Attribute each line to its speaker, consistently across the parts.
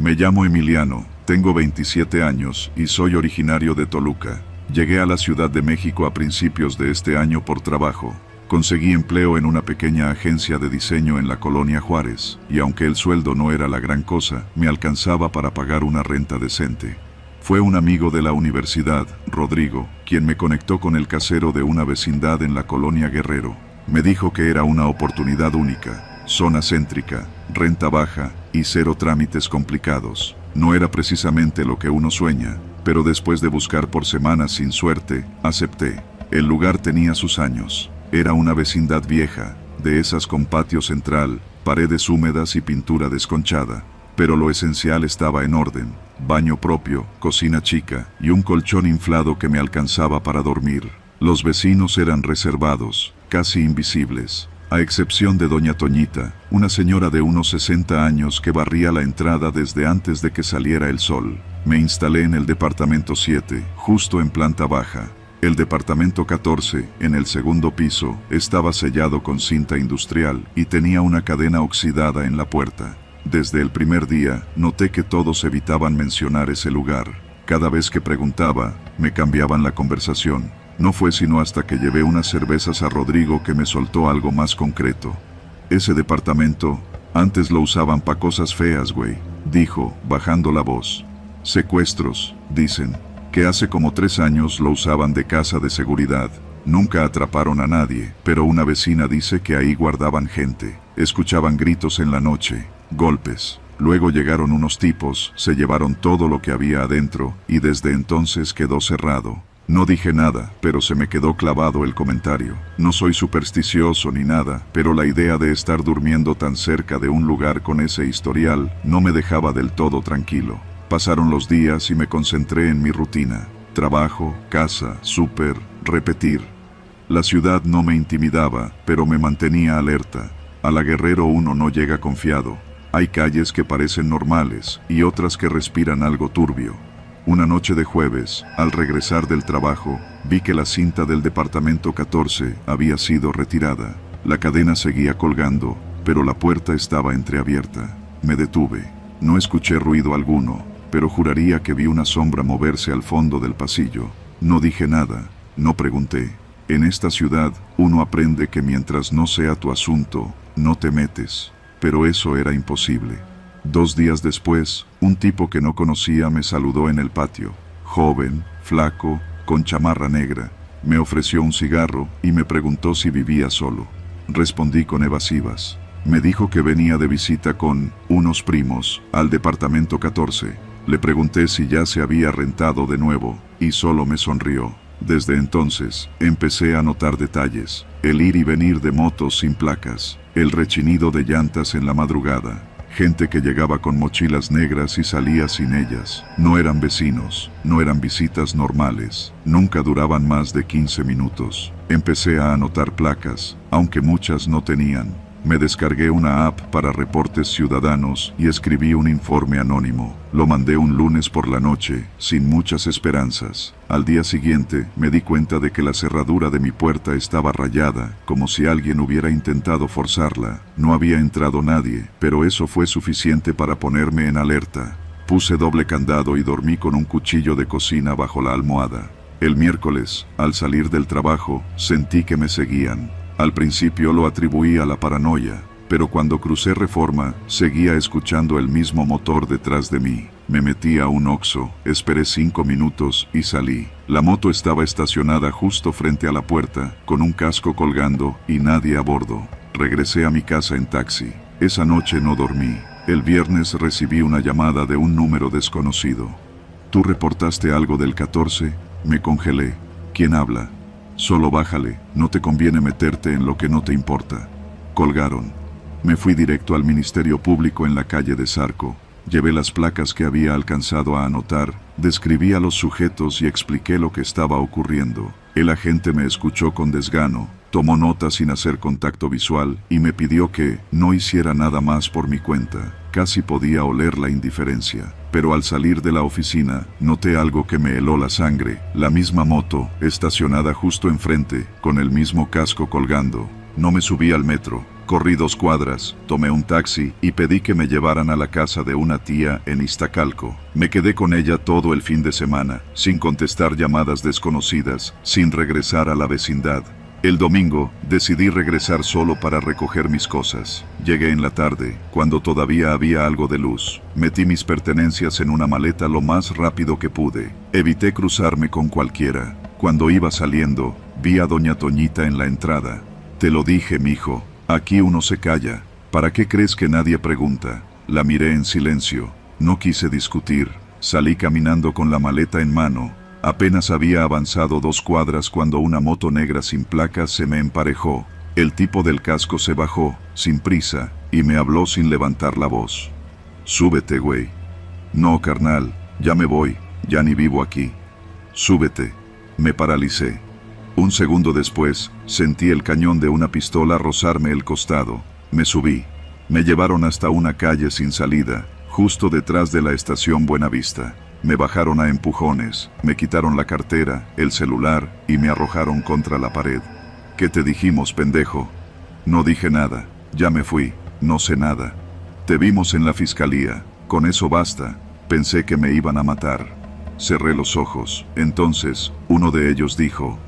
Speaker 1: Me llamo Emiliano, tengo 27 años y soy originario de Toluca. Llegué a la Ciudad de México a principios de este año por trabajo. Conseguí empleo en una pequeña agencia de diseño en la colonia Juárez, y aunque el sueldo no era la gran cosa, me alcanzaba para pagar una renta decente. Fue un amigo de la universidad, Rodrigo, quien me conectó con el casero de una vecindad en la colonia Guerrero. Me dijo que era una oportunidad única, zona céntrica, renta baja y cero trámites complicados. No era precisamente lo que uno sueña, pero después de buscar por semanas sin suerte, acepté. El lugar tenía sus años. Era una vecindad vieja, de esas con patio central, paredes húmedas y pintura desconchada. Pero lo esencial estaba en orden: baño propio, cocina chica y un colchón inflado que me alcanzaba para dormir. Los vecinos eran reservados, casi invisibles, a excepción de doña Toñita, una señora de unos 60 años que barría la entrada desde antes de que saliera el sol. Me instalé en el departamento 7, justo en planta baja. El departamento 14, en el segundo piso, estaba sellado con cinta industrial y tenía una cadena oxidada en la puerta. Desde el primer día, noté que todos evitaban mencionar ese lugar. Cada vez que preguntaba, me cambiaban la conversación. No fue sino hasta que llevé unas cervezas a Rodrigo que me soltó algo más concreto. Ese departamento, antes lo usaban pa' cosas feas, güey, dijo, bajando la voz. Secuestros, dicen. Que hace como 3 años lo usaban de casa de seguridad. Nunca atraparon a nadie, pero una vecina dice que ahí guardaban gente. Escuchaban gritos en la noche, golpes. Luego llegaron unos tipos, se llevaron todo lo que había adentro, y desde entonces quedó cerrado. No dije nada, pero se me quedó clavado el comentario. No soy supersticioso ni nada, pero la idea de estar durmiendo tan cerca de un lugar con ese historial no me dejaba del todo tranquilo. Pasaron los días y me concentré en mi rutina. Trabajo, casa, súper, repetir. La ciudad no me intimidaba, pero me mantenía alerta. A la Guerrero uno no llega confiado. Hay calles que parecen normales y otras que respiran algo turbio. Una noche de jueves, al regresar del trabajo, vi que la cinta del departamento 14 había sido retirada. La cadena seguía colgando, pero la puerta estaba entreabierta. Me detuve. No escuché ruido alguno, pero juraría que vi una sombra moverse al fondo del pasillo. No dije nada, no pregunté. En esta ciudad, uno aprende que mientras no sea tu asunto, no te metes. Pero eso era imposible. 2 días después, un tipo que no conocía me saludó en el patio. Joven, flaco, con chamarra negra. Me ofreció un cigarro y me preguntó si vivía solo. Respondí con evasivas. Me dijo que venía de visita con unos primos al departamento 14. Le pregunté si ya se había rentado de nuevo, y solo me sonrió. Desde entonces, empecé a notar detalles. El ir y venir de motos sin placas, el rechinido de llantas en la madrugada, gente que llegaba con mochilas negras y salía sin ellas. No eran vecinos, no eran visitas normales, nunca duraban más de 15 minutos. Empecé a anotar placas, aunque muchas no tenían. Me descargué una app para reportes ciudadanos y escribí un informe anónimo. Lo mandé un lunes por la noche, sin muchas esperanzas. Al día siguiente, me di cuenta de que la cerradura de mi puerta estaba rayada, como si alguien hubiera intentado forzarla. No había entrado nadie, pero eso fue suficiente para ponerme en alerta. Puse doble candado y dormí con un cuchillo de cocina bajo la almohada. El miércoles, al salir del trabajo, sentí que me seguían. Al principio lo atribuí a la paranoia, pero cuando crucé Reforma, seguía escuchando el mismo motor detrás de mí. Me metí a un Oxxo, esperé 5 minutos y salí. La moto estaba estacionada justo frente a la puerta, con un casco colgando y nadie a bordo. Regresé a mi casa en taxi. Esa noche no dormí. El viernes recibí una llamada de un número desconocido. ¿Tú reportaste algo del 14? Me congelé. ¿Quién habla? Solo bájale, no te conviene meterte en lo que no te importa. Colgaron. Me fui directo al Ministerio Público en la calle de Zarco. Llevé las placas que había alcanzado a anotar, describí a los sujetos y expliqué lo que estaba ocurriendo. El agente me escuchó con desgano, tomó nota sin hacer contacto visual y me pidió que no hiciera nada más por mi cuenta. Casi podía oler la indiferencia, pero al salir de la oficina, noté algo que me heló la sangre. La misma moto, estacionada justo enfrente, con el mismo casco colgando. No me subí al metro. Corrí 2 cuadras, tomé un taxi y pedí que me llevaran a la casa de una tía en Iztacalco. Me quedé con ella todo el fin de semana, sin contestar llamadas desconocidas, sin regresar a la vecindad. El domingo, decidí regresar solo para recoger mis cosas. Llegué en la tarde, cuando todavía había algo de luz. Metí mis pertenencias en una maleta lo más rápido que pude. Evité cruzarme con cualquiera. Cuando iba saliendo, vi a doña Toñita en la entrada. Te lo dije, mijo. Aquí uno se calla. ¿Para qué crees que nadie pregunta? La miré en silencio. No quise discutir. Salí caminando con la maleta en mano. Apenas había avanzado 2 cuadras cuando una moto negra sin placas se me emparejó. El tipo del casco se bajó, sin prisa, y me habló sin levantar la voz. Súbete, güey. No, carnal, ya me voy, ya ni vivo aquí. Súbete. Me paralicé. Un segundo después, sentí el cañón de una pistola rozarme el costado. Me subí. Me llevaron hasta una calle sin salida, justo detrás de la estación Buenavista. Me bajaron a empujones, me quitaron la cartera, el celular y me arrojaron contra la pared. ¿Qué te dijimos, pendejo? No dije nada, ya me fui, no sé nada. Te vimos en la fiscalía, con eso basta. Pensé que me iban a matar. Cerré los ojos. Entonces, uno de ellos dijo: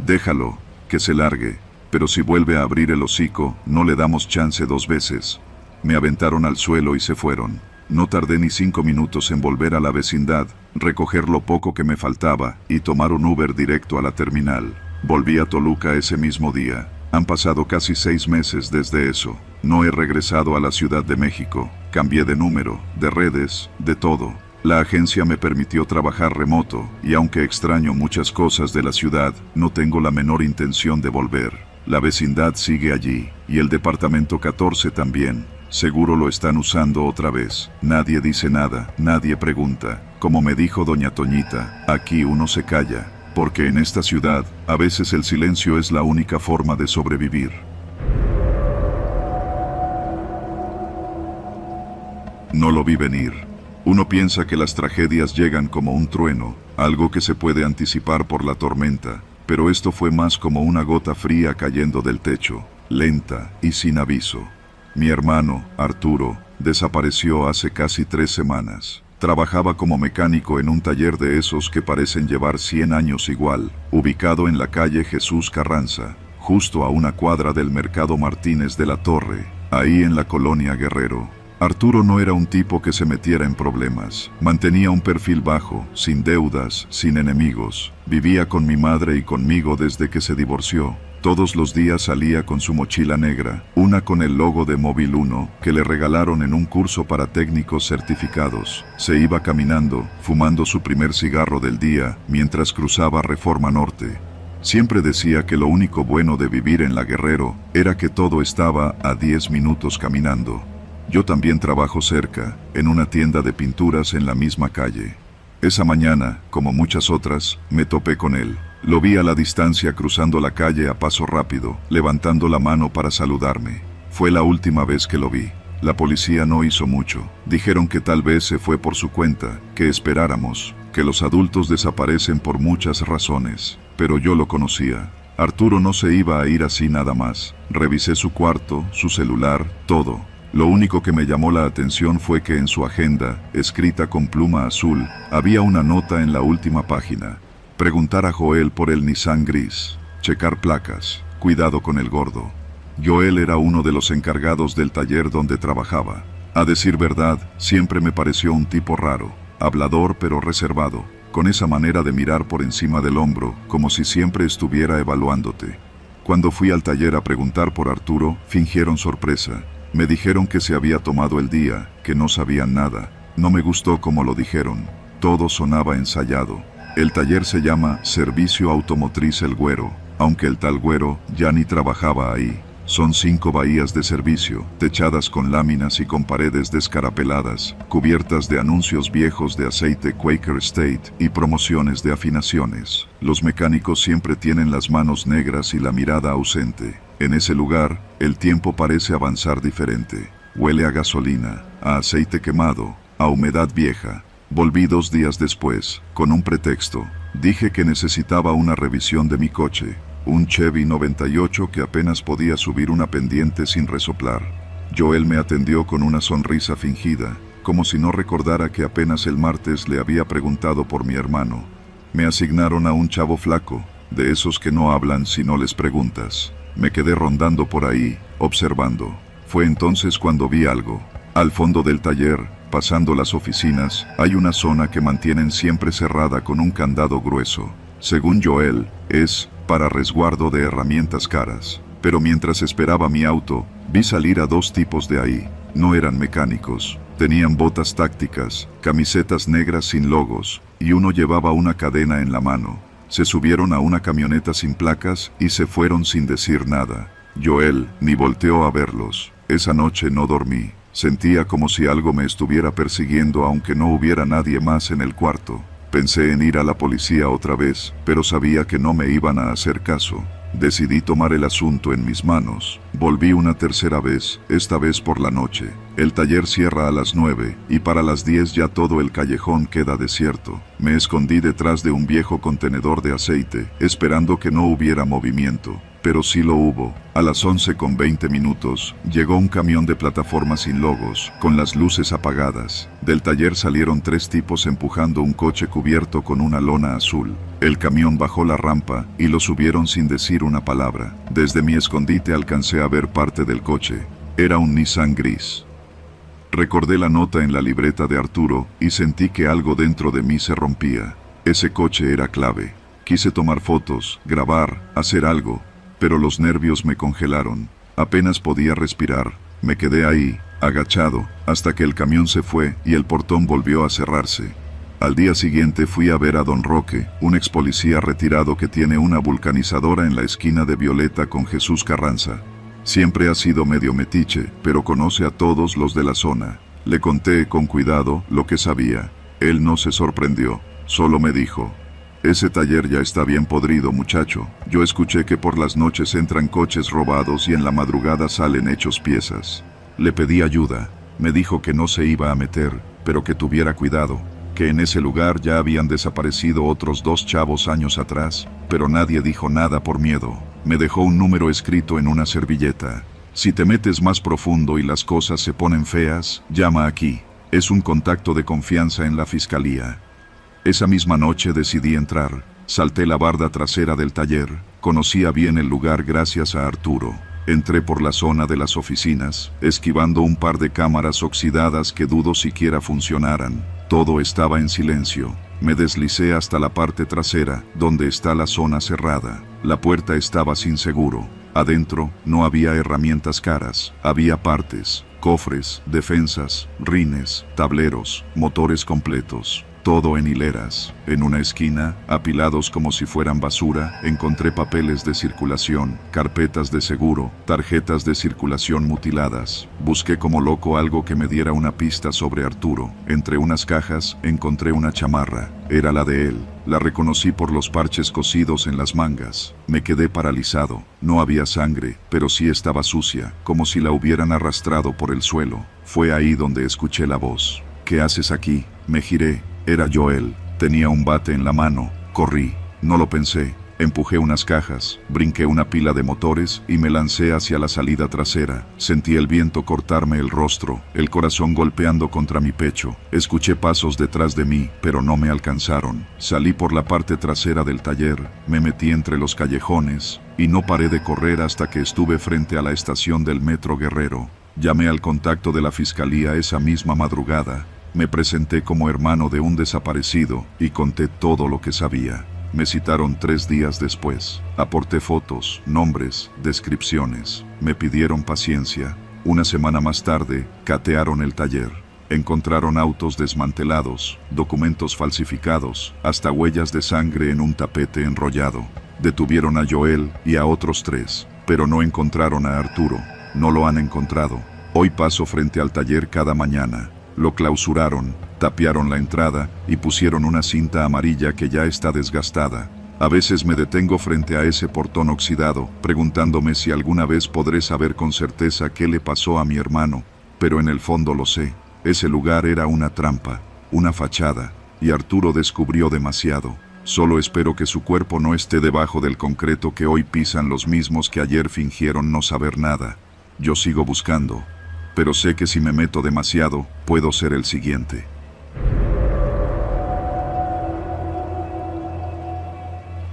Speaker 1: déjalo, que se largue, pero si vuelve a abrir el hocico, no le damos chance 2 veces. Me aventaron al suelo y se fueron. No tardé ni 5 minutos en volver a la vecindad, recoger lo poco que me faltaba y tomar un Uber directo a la terminal. Volví a Toluca ese mismo día. Han pasado casi 6 meses desde eso. No he regresado a la Ciudad de México. Cambié de número, de redes, de todo. La agencia me permitió trabajar remoto, y aunque extraño muchas cosas de la ciudad, no tengo la menor intención de volver. La vecindad sigue allí, y el departamento 14 también. Seguro lo están usando otra vez. Nadie dice nada, nadie pregunta. Como me dijo doña Toñita, aquí uno se calla, porque en esta ciudad, a veces el silencio es la única forma de sobrevivir. No lo vi venir. Uno piensa que las tragedias llegan como un trueno, algo que se puede anticipar por la tormenta, pero esto fue más como una gota fría cayendo del techo, lenta y sin aviso. Mi hermano, Arturo, desapareció hace casi 3 semanas. Trabajaba como mecánico en un taller de esos que parecen llevar 100 años igual, ubicado en la calle Jesús Carranza, justo a una cuadra del Mercado Martínez de la Torre, ahí en la colonia Guerrero. Arturo no era un tipo que se metiera en problemas. Mantenía un perfil bajo, sin deudas, sin enemigos. Vivía con mi madre y conmigo desde que se divorció. Todos los días salía con su mochila negra, una con el logo de Móvil 1, que le regalaron en un curso para técnicos certificados. Se iba caminando, fumando su primer cigarro del día, mientras cruzaba Reforma Norte. Siempre decía que lo único bueno de vivir en la Guerrero era que todo estaba a 10 minutos caminando. Yo también trabajo cerca, en una tienda de pinturas en la misma calle. Esa mañana, como muchas otras, me topé con él. Lo vi a la distancia cruzando la calle a paso rápido, levantando la mano para saludarme. Fue la última vez que lo vi. La policía no hizo mucho. Dijeron que tal vez se fue por su cuenta, que esperáramos, que los adultos desaparecen por muchas razones. Pero yo lo conocía. Arturo no se iba a ir así nada más. Revisé su cuarto, su celular, todo. Lo único que me llamó la atención fue que en su agenda, escrita con pluma azul, había una nota en la última página. Preguntar a Joel por el Nissan gris. Checar placas. Cuidado con el gordo. Joel era uno de los encargados del taller donde trabajaba. A decir verdad, siempre me pareció un tipo raro. Hablador pero reservado, con esa manera de mirar por encima del hombro, como si siempre estuviera evaluándote. Cuando fui al taller a preguntar por Arturo, fingieron sorpresa. Me dijeron que se había tomado el día, que no sabían nada. No me gustó como lo dijeron. Todo sonaba ensayado. El taller se llama Servicio Automotriz El Güero, aunque el tal Güero ya ni trabajaba ahí. Son 5 bahías de servicio, techadas con láminas y con paredes descarapeladas, cubiertas de anuncios viejos de aceite Quaker State y promociones de afinaciones. Los mecánicos siempre tienen las manos negras y la mirada ausente. En ese lugar, el tiempo parece avanzar diferente. Huele a gasolina, a aceite quemado, a humedad vieja. Volví 2 días después, con un pretexto. Dije que necesitaba una revisión de mi coche. un Chevy 98 que apenas podía subir una pendiente sin resoplar. Joel me atendió con una sonrisa fingida, como si no recordara que apenas el martes le había preguntado por mi hermano. Me asignaron a un chavo flaco, de esos que no hablan si no les preguntas. Me quedé rondando por ahí, observando. Fue entonces cuando vi algo. Al fondo del taller, pasando las oficinas, hay una zona que mantienen siempre cerrada con un candado grueso. Según Joel, es para resguardo de herramientas caras. Pero mientras esperaba mi auto, vi salir a dos tipos de ahí. No eran mecánicos. Tenían botas tácticas, camisetas negras sin logos, y uno llevaba una cadena en la mano. Se subieron a una camioneta sin placas y se fueron sin decir nada. Joel ni volteó a verlos. Esa noche no dormí. Sentía como si algo me estuviera persiguiendo aunque no hubiera nadie más en el cuarto. Pensé en ir a la policía otra vez, pero sabía que no me iban a hacer caso. Decidí tomar el asunto en mis manos. Volví una tercera vez, esta vez por la noche. El taller cierra a las 9, y para las 10 ya todo el callejón queda desierto. Me escondí detrás de un viejo contenedor de aceite, esperando que no hubiera movimiento. Pero sí lo hubo. A las 11:20 llegó un camión de plataforma sin logos, con las luces apagadas. Del taller salieron 3 tipos empujando un coche cubierto con una lona azul. El camión bajó la rampa y lo subieron sin decir una palabra. Desde mi escondite alcancé a ver parte del coche. Era un Nissan gris. Recordé la nota en la libreta de Arturo y sentí que algo dentro de mí se rompía. Ese coche era clave. Quise tomar fotos, grabar, hacer algo, pero los nervios me congelaron. Apenas podía respirar. Me quedé ahí, agachado, hasta que el camión se fue y el portón volvió a cerrarse. Al día siguiente fui a ver a Don Roque, un ex policía retirado que tiene una vulcanizadora en la esquina de Violeta con Jesús Carranza. Siempre ha sido medio metiche, pero conoce a todos los de la zona. Le conté con cuidado lo que sabía. Él no se sorprendió, solo me dijo: ese taller ya está bien podrido, muchacho. Yo escuché que por las noches entran coches robados y en la madrugada salen hechos piezas. Le pedí ayuda. Me dijo que no se iba a meter, pero que tuviera cuidado, que en ese lugar ya habían desaparecido otros 2 chavos años atrás, pero nadie dijo nada por miedo. Me dejó un número escrito en una servilleta. Si te metes más profundo y las cosas se ponen feas, llama aquí. Es un contacto de confianza en la fiscalía. Esa misma noche decidí entrar. Salté la barda trasera del taller. Conocía bien el lugar gracias a Arturo. Entré por la zona de las oficinas, esquivando un par de cámaras oxidadas que dudo siquiera funcionaran. Todo estaba en silencio. Me deslicé hasta la parte trasera, donde está la zona cerrada. La puerta estaba sin seguro. Adentro no había herramientas caras, había partes, cofres, defensas, rines, tableros, motores completos. Todo en hileras. En una esquina, apilados como si fueran basura, encontré papeles de circulación, carpetas de seguro, tarjetas de circulación mutiladas. Busqué como loco algo que me diera una pista sobre Arturo. Entre unas cajas, encontré una chamarra. Era la de él. La reconocí por los parches cosidos en las mangas. Me quedé paralizado. No había sangre, pero sí estaba sucia, como si la hubieran arrastrado por el suelo. Fue ahí donde escuché la voz. ¿Qué haces aquí? Me giré. Era Joel. Tenía un bate en la mano. Corrí. No lo pensé. Empujé unas cajas, brinqué una pila de motores y me lancé hacia la salida trasera. Sentí el viento cortarme el rostro, el corazón golpeando contra mi pecho. Escuché pasos detrás de mí, pero no me alcanzaron. Salí por la parte trasera del taller, me metí entre los callejones y no paré de correr hasta que estuve frente a la estación del Metro Guerrero. Llamé al contacto de la fiscalía esa misma madrugada. Me presenté como hermano de un desaparecido y conté todo lo que sabía. Me citaron 3 días después. Aporté fotos, nombres, descripciones. Me pidieron paciencia. Una semana más tarde, catearon el taller. Encontraron autos desmantelados, documentos falsificados, hasta huellas de sangre en un tapete enrollado. Detuvieron a Joel y a otros 3, pero no encontraron a Arturo. No lo han encontrado. Hoy paso frente al taller cada mañana. Lo clausuraron, tapiaron la entrada y pusieron una cinta amarilla que ya está desgastada. A veces me detengo frente a ese portón oxidado, preguntándome si alguna vez podré saber con certeza qué le pasó a mi hermano, pero en el fondo lo sé. Ese lugar era una trampa, una fachada, y Arturo descubrió demasiado. Solo espero que su cuerpo no esté debajo del concreto que hoy pisan los mismos que ayer fingieron no saber nada. Yo sigo buscando, pero sé que si me meto demasiado, puedo ser el siguiente.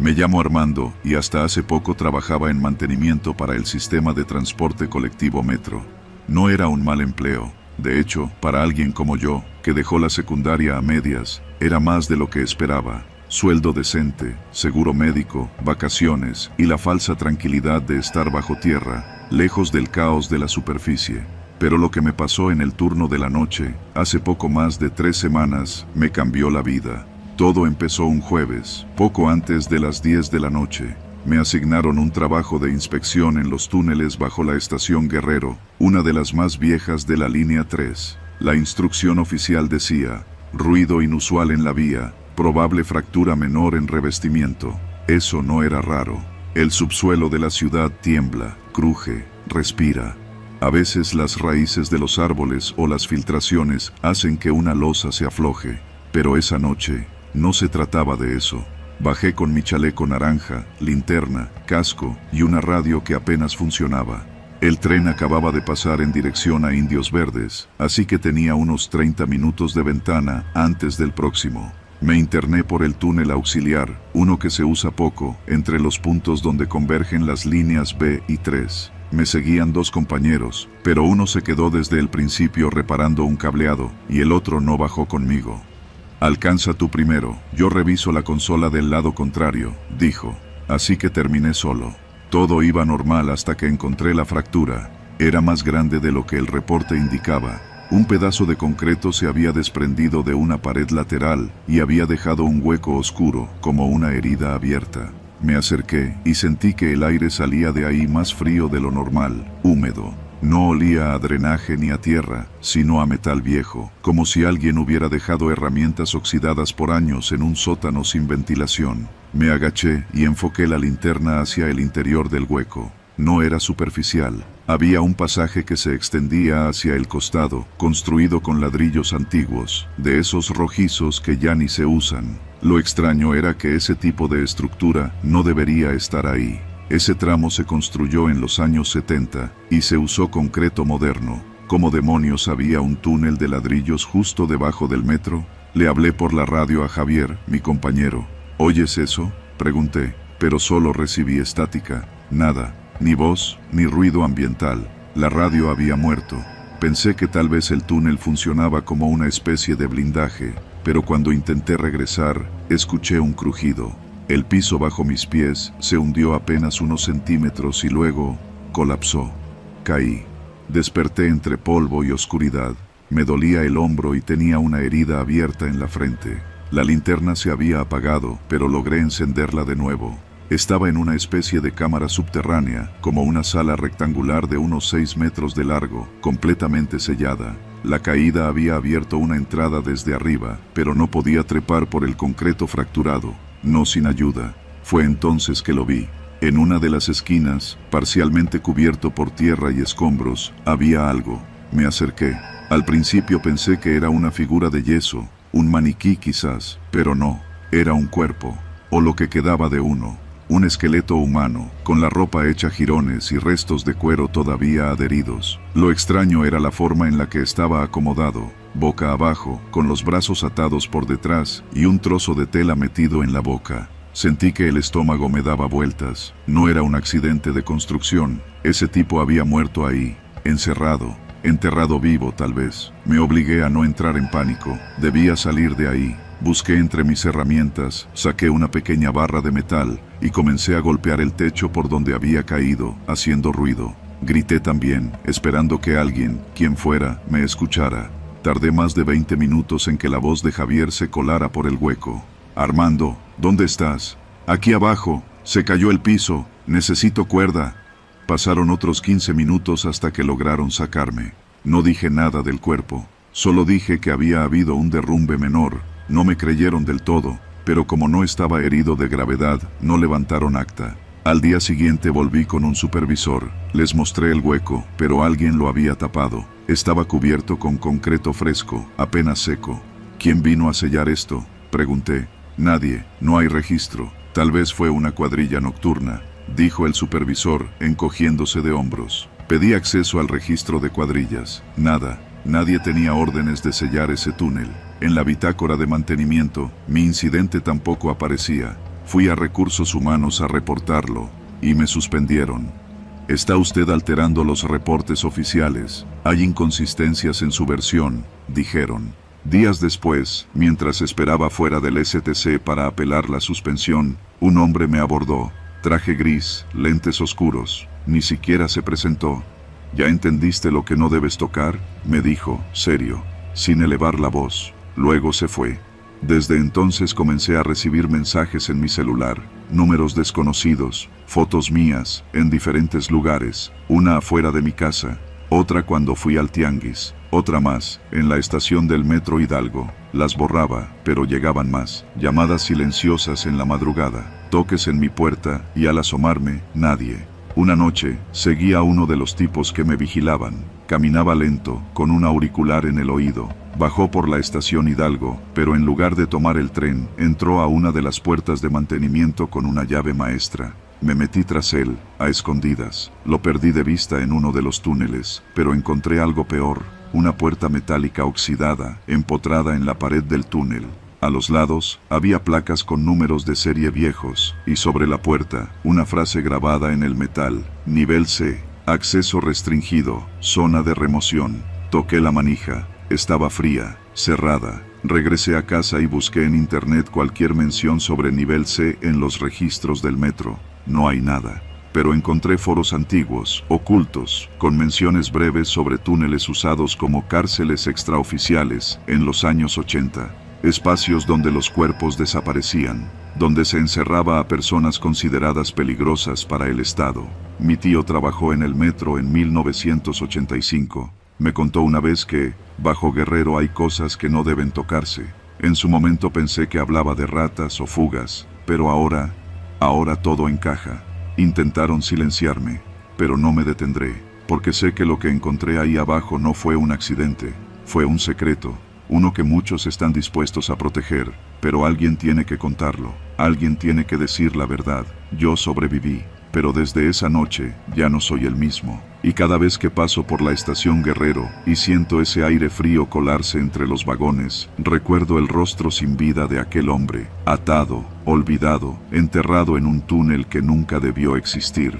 Speaker 1: Me llamo Armando y hasta hace poco trabajaba en mantenimiento para el sistema de transporte colectivo Metro. No era un mal empleo. De hecho, para alguien como yo, que dejó la secundaria a medias, era más de lo que esperaba. Sueldo decente, seguro médico, vacaciones y la falsa tranquilidad de estar bajo tierra, lejos del caos de la superficie. Pero lo que me pasó en el turno de la noche, hace poco más de 3 semanas, me cambió la vida. Todo empezó un jueves, poco antes de las 10 de la noche. Me asignaron un trabajo de inspección en los túneles bajo la estación Guerrero, una de las más viejas de la línea 3. La instrucción oficial decía: ruido inusual en la vía, probable fractura menor en revestimiento. Eso no era raro. El subsuelo de la ciudad tiembla, cruje, respira. A veces las raíces de los árboles o las filtraciones hacen que una losa se afloje. Pero esa noche no se trataba de eso. Bajé con mi chaleco naranja, linterna, casco y una radio que apenas funcionaba. El tren acababa de pasar en dirección a Indios Verdes, así que tenía unos 30 minutos de ventana antes del próximo. Me interné por el túnel auxiliar, uno que se usa poco, entre los puntos donde convergen las líneas B y 3. Me seguían 2 compañeros, pero uno se quedó desde el principio reparando un cableado y el otro no bajó conmigo. Alcanza tú primero, yo reviso la consola del lado contrario, dijo. Así que terminé solo. Todo iba normal hasta que encontré la fractura. Era más grande de lo que el reporte indicaba. Un pedazo de concreto se había desprendido de una pared lateral y había dejado un hueco oscuro, como una herida abierta. Me acerqué y sentí que el aire salía de ahí más frío de lo normal, húmedo. No olía a drenaje ni a tierra, sino a metal viejo, como si alguien hubiera dejado herramientas oxidadas por años en un sótano sin ventilación. Me agaché y enfoqué la linterna hacia el interior del hueco. No era superficial. Había un pasaje que se extendía hacia el costado, construido con ladrillos antiguos, de esos rojizos que ya ni se usan. Lo extraño era que ese tipo de estructura no debería estar ahí. Ese tramo se construyó en los años 70 y se usó concreto moderno. ¿Cómo demonios había un túnel de ladrillos justo debajo del metro? Le hablé por la radio a Javier, mi compañero. ¿Oyes eso?, pregunté, pero solo recibí estática. Nada, ni voz, ni ruido ambiental. La radio había muerto. Pensé que tal vez el túnel funcionaba como una especie de blindaje, pero cuando intenté regresar, escuché un crujido. El piso bajo mis pies se hundió apenas unos centímetros y luego colapsó. Caí. Desperté entre polvo y oscuridad. Me dolía el hombro y tenía una herida abierta en la frente. La linterna se había apagado, pero logré encenderla de nuevo. Estaba en una especie de cámara subterránea, como una sala rectangular de unos 6 metros de largo, completamente sellada. La caída había abierto una entrada desde arriba, pero no podía trepar por el concreto fracturado. No sin ayuda. Fue entonces que lo vi. En una de las esquinas, parcialmente cubierto por tierra y escombros, había algo. Me acerqué. Al principio pensé que era una figura de yeso, un maniquí quizás, pero no. Era un cuerpo, o lo que quedaba de uno. Un esqueleto humano, con la ropa hecha jirones y restos de cuero todavía adheridos. Lo extraño era la forma en la que estaba acomodado, boca abajo, con los brazos atados por detrás y un trozo de tela metido en la boca. Sentí que el estómago me daba vueltas. No era un accidente de construcción. Ese tipo había muerto ahí, encerrado, enterrado vivo tal vez. Me obligué a no entrar en pánico. Debía salir de ahí. Busqué entre mis herramientas, saqué una pequeña barra de metal y comencé a golpear el techo por donde había caído, haciendo ruido. Grité también, esperando que alguien, quien fuera, me escuchara. Tardé más de 20 minutos en que la voz de Javier se colara por el hueco. Armando, ¿dónde estás? Aquí abajo, se cayó el piso, necesito cuerda. Pasaron otros 15 minutos hasta que lograron sacarme. No dije nada del cuerpo, solo dije que había habido un derrumbe menor. No me creyeron del todo, pero como no estaba herido de gravedad, no levantaron acta. Al día siguiente volví con un supervisor. Les mostré el hueco, pero alguien lo había tapado. Estaba cubierto con concreto fresco, apenas seco. ¿Quién vino a sellar esto?, pregunté. Nadie, no hay registro. Tal vez fue una cuadrilla nocturna, dijo el supervisor, encogiéndose de hombros. Pedí acceso al registro de cuadrillas. Nada. Nadie tenía órdenes de sellar ese túnel. En la bitácora de mantenimiento, mi incidente tampoco aparecía. Fui a Recursos Humanos a reportarlo, y me suspendieron. Está usted alterando los reportes oficiales. Hay inconsistencias en su versión, dijeron. Días después, mientras esperaba fuera del STC para apelar la suspensión, un hombre me abordó. Traje gris, lentes oscuros. Ni siquiera se presentó. ¿Ya entendiste lo que no debes tocar?, me dijo, serio, sin elevar la voz. Luego se fue. Desde entonces comencé a recibir mensajes en mi celular, números desconocidos, fotos mías, en diferentes lugares, una afuera de mi casa, otra cuando fui al tianguis, otra más, en la estación del metro Hidalgo. Las borraba, pero llegaban más, llamadas silenciosas en la madrugada, toques en mi puerta, y al asomarme, nadie. Una noche, seguí a uno de los tipos que me vigilaban. Caminaba lento, con un auricular en el oído. Bajó por la estación Hidalgo, pero en lugar de tomar el tren, entró a una de las puertas de mantenimiento con una llave maestra. Me metí tras él, a escondidas. Lo perdí de vista en uno de los túneles, pero encontré algo peor, una puerta metálica oxidada, empotrada en la pared del túnel. A los lados, había placas con números de serie viejos, y sobre la puerta, una frase grabada en el metal: Nivel C, acceso restringido, zona de remoción. Toqué la manija, estaba fría, cerrada. Regresé a casa y busqué en internet cualquier mención sobre Nivel C en los registros del metro. No hay nada. Pero encontré foros antiguos, ocultos, con menciones breves sobre túneles usados como cárceles extraoficiales en los años 80. Espacios donde los cuerpos desaparecían, donde se encerraba a personas consideradas peligrosas para el Estado. Mi tío trabajó en el metro en 1985. Me contó una vez que, bajo Guerrero hay cosas que no deben tocarse. En su momento pensé que hablaba de ratas o fugas, pero ahora todo encaja. Intentaron silenciarme, pero no me detendré, porque sé que lo que encontré ahí abajo no fue un accidente, fue un secreto. Uno que muchos están dispuestos a proteger, pero alguien tiene que contarlo, alguien tiene que decir la verdad. Yo sobreviví, pero desde esa noche ya no soy el mismo. Y cada vez que paso por la estación Guerrero y siento ese aire frío colarse entre los vagones, recuerdo el rostro sin vida de aquel hombre, atado, olvidado, enterrado en un túnel que nunca debió existir.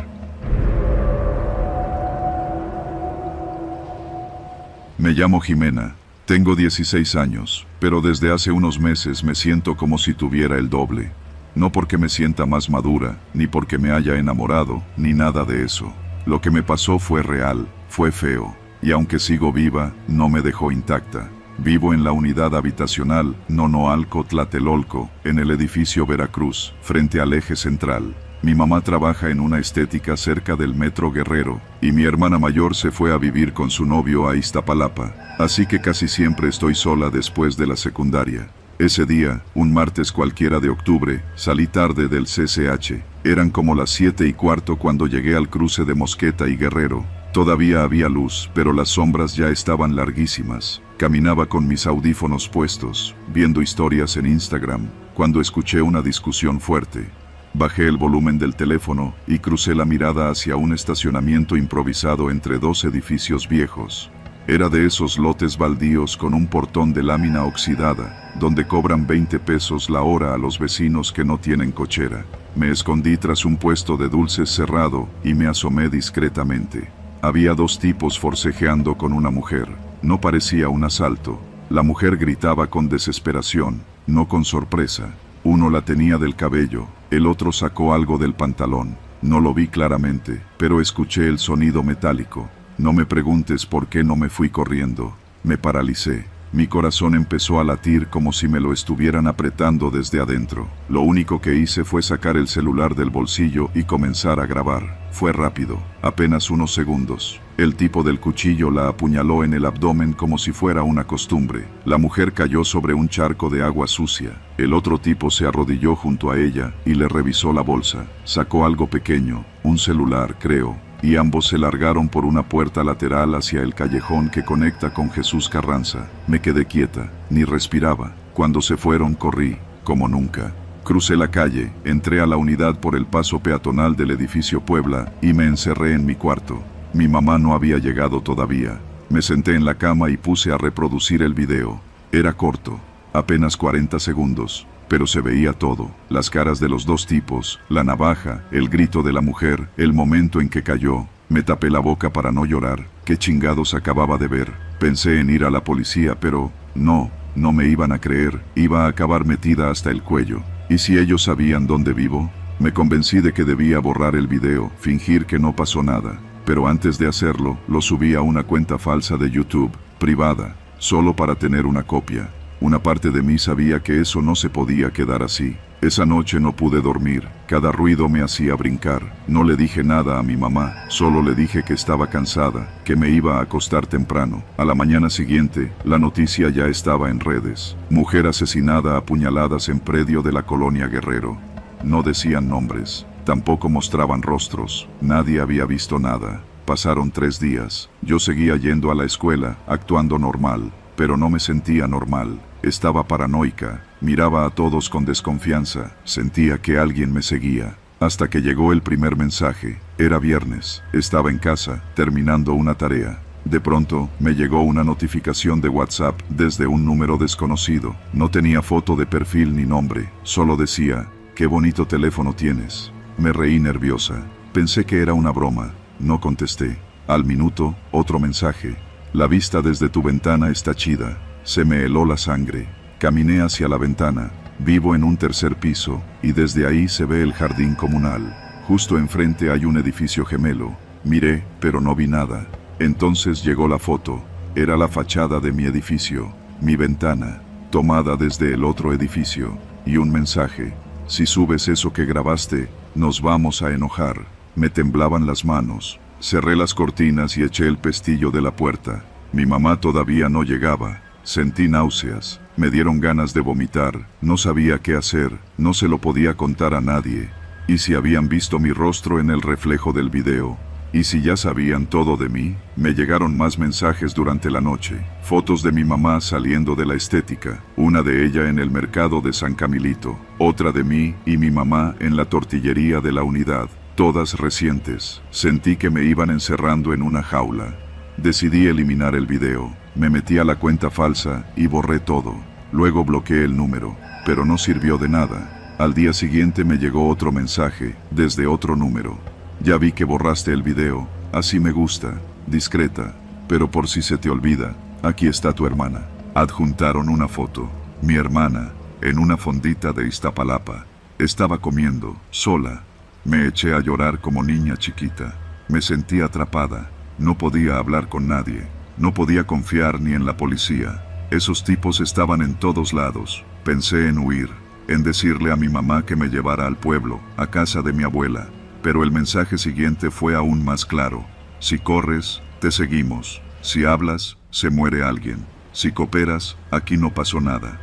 Speaker 1: Me llamo Jimena. Tengo 16 años, pero desde hace unos meses me siento como si tuviera el doble. No porque me sienta más madura, ni porque me haya enamorado, ni nada de eso. Lo que me pasó fue real, fue feo, y aunque sigo viva, no me dejó intacta. Vivo en la unidad habitacional Nonoalco Tlatelolco, en el edificio Veracruz, frente al eje central. Mi mamá trabaja en una estética cerca del metro Guerrero, y mi hermana mayor se fue a vivir con su novio a Iztapalapa, así que casi siempre estoy sola después de la secundaria. Ese día, un martes cualquiera de octubre, salí tarde del CCH. Eran como las 7:15 cuando llegué al cruce de Mosqueta y Guerrero. Todavía había luz, pero las sombras ya estaban larguísimas. Caminaba con mis audífonos puestos, viendo historias en Instagram, cuando escuché una discusión fuerte. Bajé el volumen del teléfono y crucé la mirada hacia un estacionamiento improvisado entre dos edificios viejos. Era de esos lotes baldíos con un portón de lámina oxidada, donde cobran 20 pesos la hora a los vecinos que no tienen cochera. Me escondí tras un puesto de dulces cerrado y me asomé discretamente. Había dos tipos forcejeando con una mujer. No parecía un asalto. La mujer gritaba con desesperación, no con sorpresa. Uno la tenía del cabello, el otro sacó algo del pantalón. No lo vi claramente, pero escuché el sonido metálico. No me preguntes por qué no me fui corriendo. Me paralicé. Mi corazón empezó a latir como si me lo estuvieran apretando desde adentro. Lo único que hice fue sacar el celular del bolsillo y comenzar a grabar. Fue rápido, apenas unos segundos. El tipo del cuchillo la apuñaló en el abdomen como si fuera una costumbre. La mujer cayó sobre un charco de agua sucia. El otro tipo se arrodilló junto a ella y le revisó la bolsa. Sacó algo pequeño, un celular, creo, y ambos se largaron por una puerta lateral hacia el callejón que conecta con Jesús Carranza. Me quedé quieta, ni respiraba. Cuando se fueron corrí como nunca. Crucé la calle, entré a la unidad por el paso peatonal del edificio Puebla y me encerré en mi cuarto. Mi mamá no había llegado todavía. Me senté en la cama y puse a reproducir el video. Era corto, apenas 40 segundos, pero se veía todo, las caras de los dos tipos, la navaja, el grito de la mujer, el momento en que cayó. Me tapé la boca para no llorar. ¿Qué chingados acababa de ver? Pensé en ir a la policía, pero no me iban a creer, iba a acabar metida hasta el cuello. ¿Y si ellos sabían dónde vivo? Me convencí de que debía borrar el video, fingir que no pasó nada. Pero antes de hacerlo, lo subí a una cuenta falsa de YouTube, privada, solo para tener una copia. Una parte de mí sabía que eso no se podía quedar así. Esa noche no pude dormir, cada ruido me hacía brincar. No le dije nada a mi mamá, solo le dije que estaba cansada, que me iba a acostar temprano. A la mañana siguiente, la noticia ya estaba en redes. Mujer asesinada a puñaladas en predio de la colonia Guerrero. No decían nombres, tampoco mostraban rostros, nadie había visto nada. Pasaron 3 días, yo seguía yendo a la escuela, actuando normal, pero no me sentía normal. Estaba paranoica, miraba a todos con desconfianza, sentía que alguien me seguía. Hasta que llegó el primer mensaje. Era viernes, estaba en casa, terminando una tarea. De pronto, me llegó una notificación de WhatsApp desde un número desconocido. No tenía foto de perfil ni nombre, solo decía, «Qué bonito teléfono tienes». Me reí nerviosa. Pensé que era una broma. No contesté. Al minuto, otro mensaje. «La vista desde tu ventana está chida». Se me heló la sangre. Caminé hacia la ventana. Vivo en un 3er piso, y desde ahí se ve el jardín comunal. Justo enfrente hay un edificio gemelo. Miré, pero no vi nada. Entonces llegó la foto. Era la fachada de mi edificio, mi ventana, tomada desde el otro edificio, y un mensaje. «Si subes eso que grabaste, nos vamos a enojar». Me temblaban las manos. Cerré las cortinas y eché el pestillo de la puerta. Mi mamá todavía no llegaba. Sentí náuseas, me dieron ganas de vomitar, no sabía qué hacer, no se lo podía contar a nadie. ¿Y si habían visto mi rostro en el reflejo del video? ¿Y si ya sabían todo de mí? Me llegaron más mensajes durante la noche, fotos de mi mamá saliendo de la estética, una de ella en el mercado de San Camilito, otra de mí y mi mamá en la tortillería de la unidad, todas recientes. Sentí que me iban encerrando en una jaula. Decidí eliminar el video. Me metí a la cuenta falsa y borré todo. Luego bloqueé el número, pero no sirvió de nada. Al día siguiente me llegó otro mensaje, desde otro número. «Ya vi que borraste el video, así me gusta, discreta, pero por si se te olvida, aquí está tu hermana». Adjuntaron una foto. Mi hermana, en una fondita de Iztapalapa. Estaba comiendo, sola. Me eché a llorar como niña chiquita. Me sentí atrapada. No podía hablar con nadie. No podía confiar ni en la policía. Esos tipos estaban en todos lados. Pensé en huir, en decirle a mi mamá que me llevara al pueblo, a casa de mi abuela. Pero el mensaje siguiente fue aún más claro. «Si corres, te seguimos. Si hablas, se muere alguien. Si cooperas, aquí no pasó nada».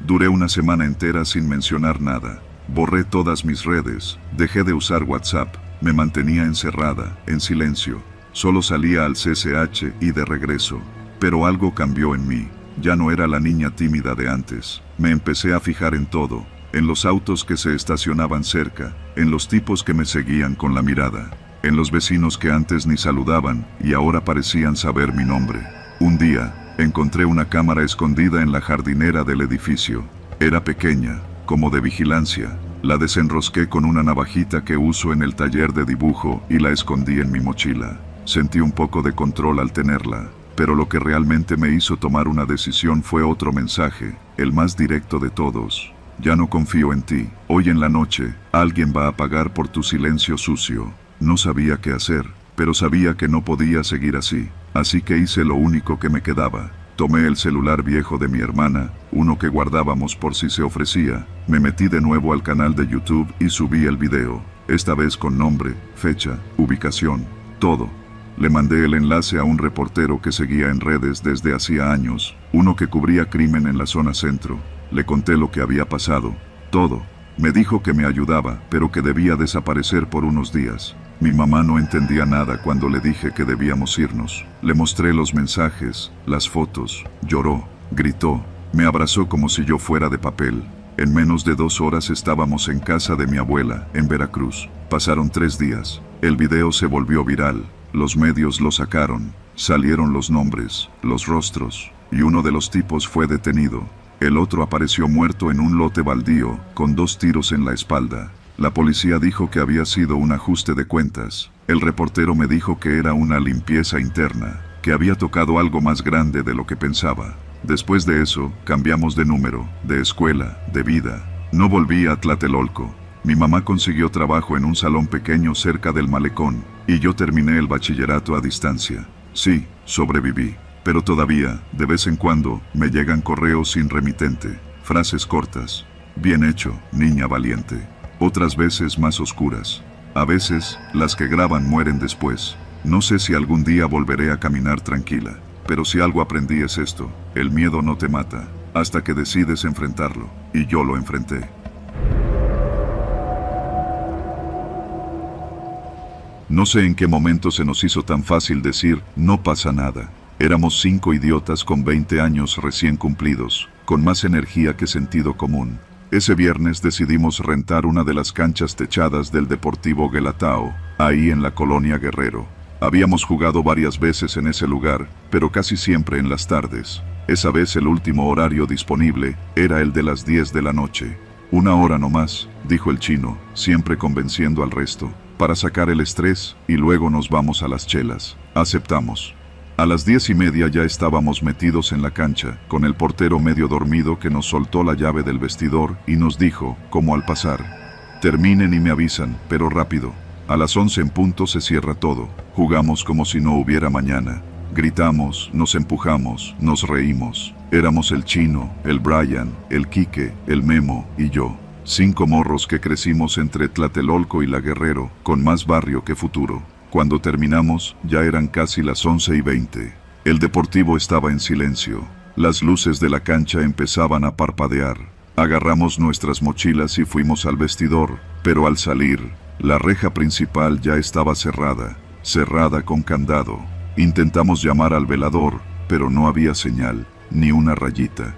Speaker 1: Duré una semana entera sin mencionar nada. Borré todas mis redes, dejé de usar WhatsApp, me mantenía encerrada, en silencio. Solo salía al CCH y de regreso. Pero algo cambió en mí. Ya no era la niña tímida de antes. Me empecé a fijar en todo. En los autos que se estacionaban cerca. En los tipos que me seguían con la mirada. En los vecinos que antes ni saludaban y ahora parecían saber mi nombre. Un día, encontré una cámara escondida en la jardinera del edificio. Era pequeña, como de vigilancia. La desenrosqué con una navajita que uso en el taller de dibujo y la escondí en mi mochila. Sentí un poco de control al tenerla, pero lo que realmente me hizo tomar una decisión fue otro mensaje, el más directo de todos. «Ya no confío en ti. Hoy en la noche, alguien va a pagar por tu silencio sucio». No sabía qué hacer, pero sabía que no podía seguir así. Así que hice lo único que me quedaba. Tomé el celular viejo de mi hermana, uno que guardábamos por si se ofrecía. Me metí de nuevo al canal de YouTube y subí el video. Esta vez con nombre, fecha, ubicación, todo. Le mandé el enlace a un reportero que seguía en redes desde hacía años, uno que cubría crimen en la zona centro. Le conté lo que había pasado, todo. Me dijo que me ayudaba, pero que debía desaparecer por unos días. Mi mamá no entendía nada cuando le dije que debíamos irnos. Le mostré los mensajes, las fotos, lloró, gritó, me abrazó como si yo fuera de papel. En menos de 2 horas estábamos en casa de mi abuela, en Veracruz. Pasaron 3 días. El video se volvió viral. Los medios lo sacaron. Salieron los nombres, los rostros, y uno de los tipos fue detenido. El otro apareció muerto en un lote baldío, con 2 tiros en la espalda. La policía dijo que había sido un ajuste de cuentas. El reportero me dijo que era una limpieza interna, que había tocado algo más grande de lo que pensaba. Después de eso, cambiamos de número, de escuela, de vida. No volví a Tlatelolco. Mi mamá consiguió trabajo en un salón pequeño cerca del malecón, y yo terminé el bachillerato a distancia. Sí, sobreviví, pero todavía, de vez en cuando, me llegan correos sin remitente, frases cortas. Bien hecho, niña valiente. Otras veces más oscuras. A veces, las que graban mueren después. No sé si algún día volveré a caminar tranquila. Pero si algo aprendí es esto: el miedo no te mata, hasta que decides enfrentarlo, y yo lo enfrenté. No sé en qué momento se nos hizo tan fácil decir, no pasa nada. Éramos 5 idiotas con 20 años recién cumplidos, con más energía que sentido común. Ese viernes decidimos rentar una de las canchas techadas del Deportivo Guelatao, ahí en la colonia Guerrero. Habíamos jugado varias veces en ese lugar, pero casi siempre en las tardes. Esa vez el último horario disponible era el de las 10 de la noche. 1 hora no más, dijo el chino, siempre convenciendo al resto, para sacar el estrés, y luego nos vamos a las chelas. Aceptamos. A las 10:30 ya estábamos metidos en la cancha, con el portero medio dormido que nos soltó la llave del vestidor y nos dijo, como al pasar: terminen y me avisan, pero rápido. A las 11 en punto se cierra todo. Jugamos como si no hubiera mañana. Gritamos, nos empujamos, nos reímos. Éramos el chino, el Brian, el Quique, el Memo y yo. 5 morros que crecimos entre Tlatelolco y La Guerrero, con más barrio que futuro. Cuando terminamos, ya eran casi las 11:20. El deportivo estaba en silencio. Las luces de la cancha empezaban a parpadear. Agarramos nuestras mochilas y fuimos al vestidor, pero al salir, la reja principal ya estaba cerrada con candado. Intentamos llamar al velador, pero no había señal, ni una rayita.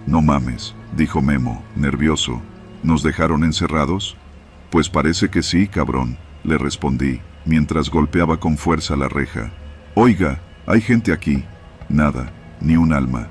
Speaker 1: No mames, dijo Memo, nervioso. ¿Nos dejaron encerrados? Pues parece que sí, cabrón, le respondí, mientras golpeaba con fuerza la reja. Oiga, hay gente aquí. Nada, ni un alma.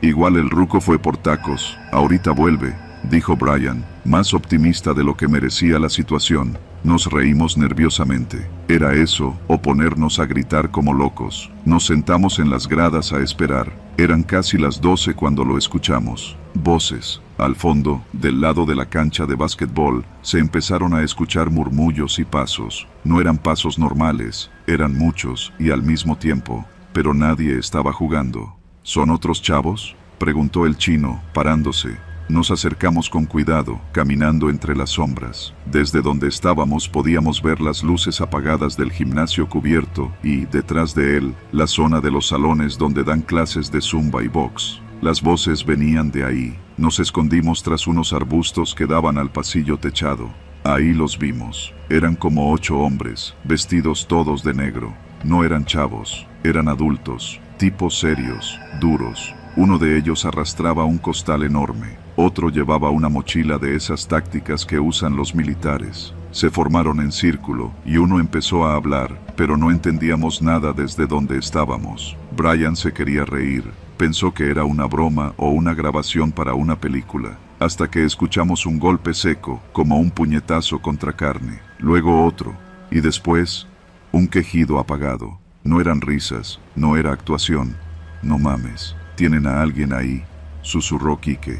Speaker 1: Igual el ruco fue por tacos, ahorita vuelve, dijo Brian, más optimista de lo que merecía la situación. Nos reímos nerviosamente. Era eso, o ponernos a gritar como locos. Nos sentamos en las gradas a esperar. Eran casi las 12 cuando lo escuchamos. Voces. Al fondo, del lado de la cancha de básquetbol, se empezaron a escuchar murmullos y pasos. No eran pasos normales, eran muchos y al mismo tiempo, pero nadie estaba jugando. ¿Son otros chavos?, preguntó el chino, parándose. Nos acercamos con cuidado, caminando entre las sombras. Desde donde estábamos podíamos ver las luces apagadas del gimnasio cubierto y, detrás de él, la zona de los salones donde dan clases de zumba y box. Las voces venían de ahí. Nos escondimos tras unos arbustos que daban al pasillo techado. Ahí los vimos. Eran como 8 hombres, vestidos todos de negro. No eran chavos, eran adultos, tipos serios, duros. Uno de ellos arrastraba un costal enorme. Otro llevaba una mochila de esas tácticas que usan los militares. Se formaron en círculo y uno empezó a hablar, pero no entendíamos nada desde donde estábamos. Brian se quería reír. Pensó que era una broma o una grabación para una película, hasta que escuchamos un golpe seco, como un puñetazo contra carne. Luego otro, y después, un quejido apagado. No eran risas, no era actuación. No mames, tienen a alguien ahí, susurró Quique.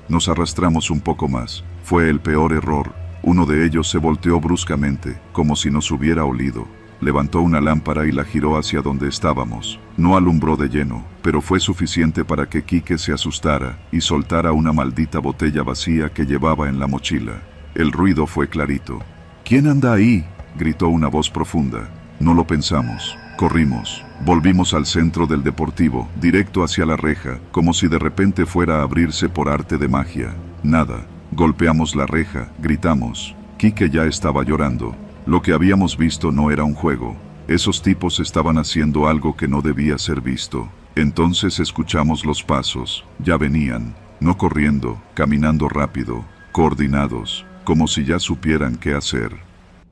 Speaker 1: Nos arrastramos un poco más. Fue el peor error. Uno de ellos se volteó bruscamente, como si nos hubiera olido. Levantó una lámpara y la giró hacia donde estábamos. No alumbró de lleno, pero fue suficiente para que Quique se asustara y soltara una maldita botella vacía que llevaba en la mochila. El ruido fue clarito. ¿Quién anda ahí?, gritó una voz profunda. No lo pensamos. Corrimos. Volvimos al centro del deportivo, directo hacia la reja, como si de repente fuera a abrirse por arte de magia. Nada. Golpeamos la reja, gritamos. Quique ya estaba llorando. Lo que habíamos visto no era un juego. Esos tipos estaban haciendo algo que no debía ser visto. Entonces escuchamos los pasos. Ya venían. No corriendo, caminando rápido, coordinados, como si ya supieran qué hacer.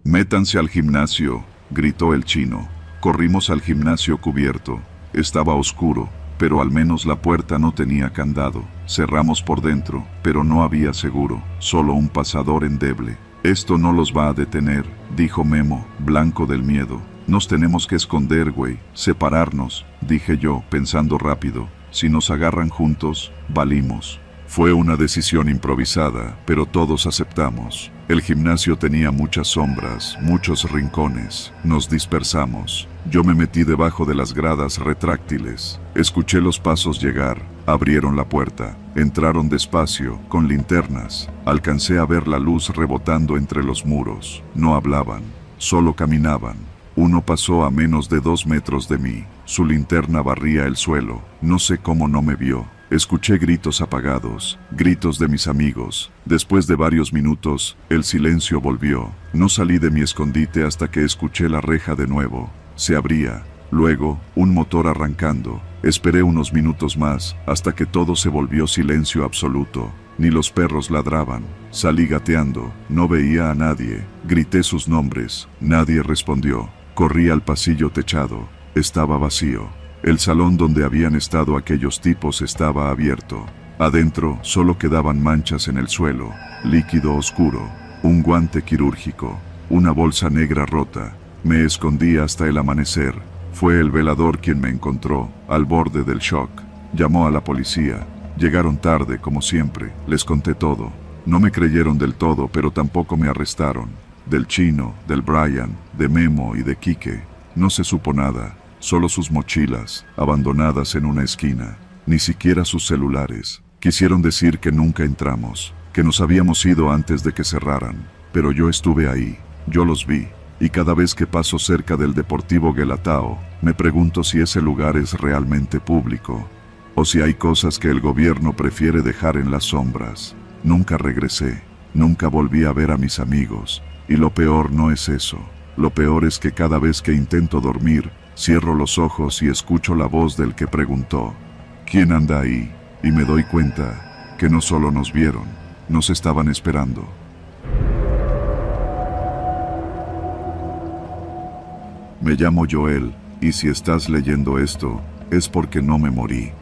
Speaker 1: «Métanse al gimnasio», gritó el chino. Corrimos al gimnasio cubierto. Estaba oscuro, pero al menos la puerta no tenía candado. Cerramos por dentro, pero no había seguro, solo un pasador endeble. «Esto no los va a detener», dijo Memo, blanco del miedo. «Nos tenemos que esconder, güey, separarnos», dije yo, pensando rápido. «Si nos agarran juntos, valimos». Fue una decisión improvisada, pero todos aceptamos. El gimnasio tenía muchas sombras, muchos rincones. Nos dispersamos. Yo me metí debajo de las gradas retráctiles. Escuché los pasos llegar. Abrieron la puerta. Entraron despacio, con linternas. Alcancé a ver la luz rebotando entre los muros. No hablaban, solo caminaban. Uno pasó a menos de 2 metros de mí. Su linterna barría el suelo. No sé cómo no me vio. Escuché gritos apagados, gritos de mis amigos. Después de varios minutos, el silencio volvió. No salí de mi escondite hasta que escuché la reja de nuevo. Se abría. Luego, un motor arrancando. Esperé unos minutos más, hasta que todo se volvió silencio absoluto. Ni los perros ladraban. Salí gateando. No veía a nadie. Grité sus nombres. Nadie respondió. Corrí al pasillo techado. Estaba vacío. El salón donde habían estado aquellos tipos estaba abierto. Adentro solo quedaban manchas en el suelo, líquido oscuro, un guante quirúrgico, una bolsa negra rota. Me escondí hasta el amanecer. Fue el velador quien me encontró, al borde del shock. Llamó a la policía. Llegaron tarde, como siempre. Les conté todo. No me creyeron del todo, pero tampoco me arrestaron. Del chino, del Brian, de Memo y de Quique. No se supo nada. Solo sus mochilas, abandonadas en una esquina. Ni siquiera sus celulares. Quisieron decir que nunca entramos, que nos habíamos ido antes de que cerraran. Pero yo estuve ahí, yo los vi. Y cada vez que paso cerca del Deportivo Guelatao, me pregunto si ese lugar es realmente público. O si hay cosas que el gobierno prefiere dejar en las sombras. Nunca regresé, nunca volví a ver a mis amigos. Y lo peor no es eso. Lo peor es que cada vez que intento dormir, cierro los ojos y escucho la voz del que preguntó, ¿quién anda ahí? Y me doy cuenta que no solo nos vieron, nos estaban esperando. Me llamo Joel, y si estás leyendo esto, es porque no me morí.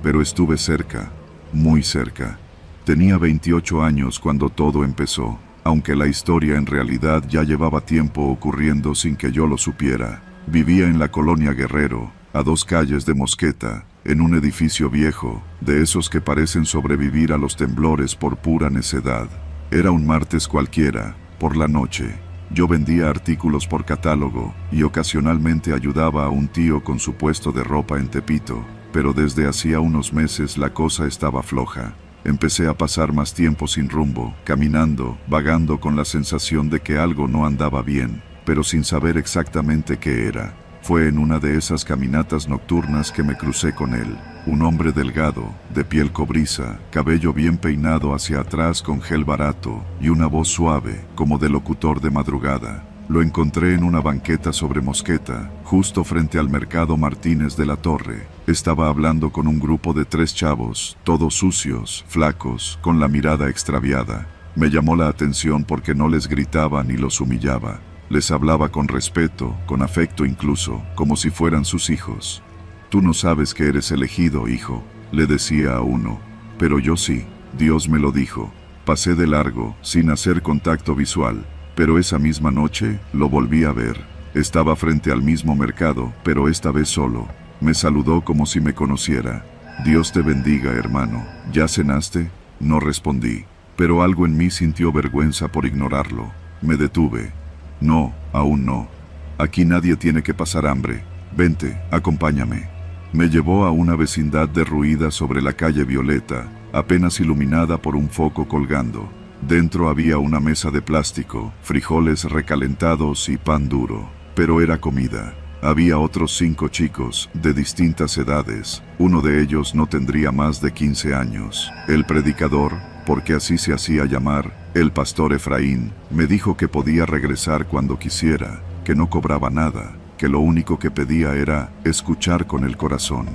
Speaker 1: Pero estuve cerca, muy cerca. Tenía 28 años cuando todo empezó, aunque la historia en realidad ya llevaba tiempo ocurriendo sin que yo lo supiera. Vivía en la colonia Guerrero, a 2 calles de Mosqueta, en un edificio viejo, de esos que parecen sobrevivir a los temblores por pura necedad. Era un martes cualquiera, por la noche. Yo vendía artículos por catálogo y ocasionalmente ayudaba a un tío con su puesto de ropa en Tepito, pero desde hacía unos meses la cosa estaba floja. Empecé a pasar más tiempo sin rumbo, caminando, vagando con la sensación de que algo no andaba bien, pero sin saber exactamente qué era. Fue en una de esas caminatas nocturnas que me crucé con él, un hombre delgado, de piel cobriza, cabello bien peinado hacia atrás con gel barato y una voz suave, como de locutor de madrugada. Lo encontré en una banqueta sobre Mosqueta, justo frente al mercado Martínez de la Torre. Estaba hablando con un grupo de 3 chavos, todos sucios, flacos, con la mirada extraviada. Me llamó la atención porque no les gritaba ni los humillaba. Les hablaba con respeto, con afecto incluso, como si fueran sus hijos. «Tú no sabes que eres elegido, hijo», le decía a uno. «Pero yo sí, Dios me lo dijo». Pasé de largo, sin hacer contacto visual, pero esa misma noche lo volví a ver. Estaba frente al mismo mercado, pero esta vez solo. Me saludó como si me conociera. «Dios te bendiga, hermano. ¿Ya cenaste?». No respondí, pero algo en mí sintió vergüenza por ignorarlo. Me detuve. «No, aún no. Aquí nadie tiene que pasar hambre. Vente, acompáñame». Me llevó a una vecindad derruida sobre la calle Violeta, apenas iluminada por un foco colgando. Dentro había una mesa de plástico, frijoles recalentados y pan duro. Pero era comida. Había otros 5 chicos, de distintas edades. Uno de ellos no tendría más de 15 años. El predicador, porque así se hacía llamar, el pastor Efraín, me dijo que podía regresar cuando quisiera, que no cobraba nada, que lo único que pedía era escuchar con el corazón.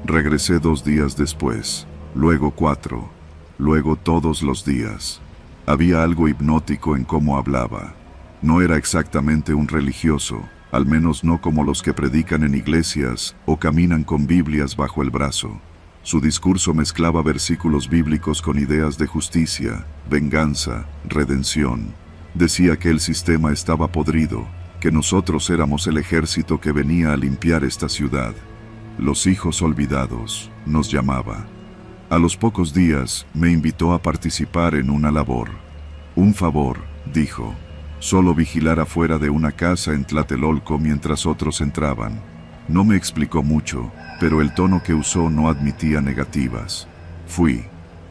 Speaker 1: Regresé 2 días después. luego 4, luego todos los días. Había algo hipnótico en cómo hablaba. No era exactamente un religioso, al menos no como los que predican en iglesias o caminan con Biblias bajo el brazo. Su discurso mezclaba versículos bíblicos con ideas de justicia, venganza, redención. Decía que el sistema estaba podrido, que nosotros éramos el ejército que venía a limpiar esta ciudad. Los hijos olvidados, nos llamaba. A los pocos días, me invitó a participar en una labor. Un favor, dijo. Solo vigilar afuera de una casa en Tlatelolco mientras otros entraban. No me explicó mucho, pero el tono que usó no admitía negativas. Fui.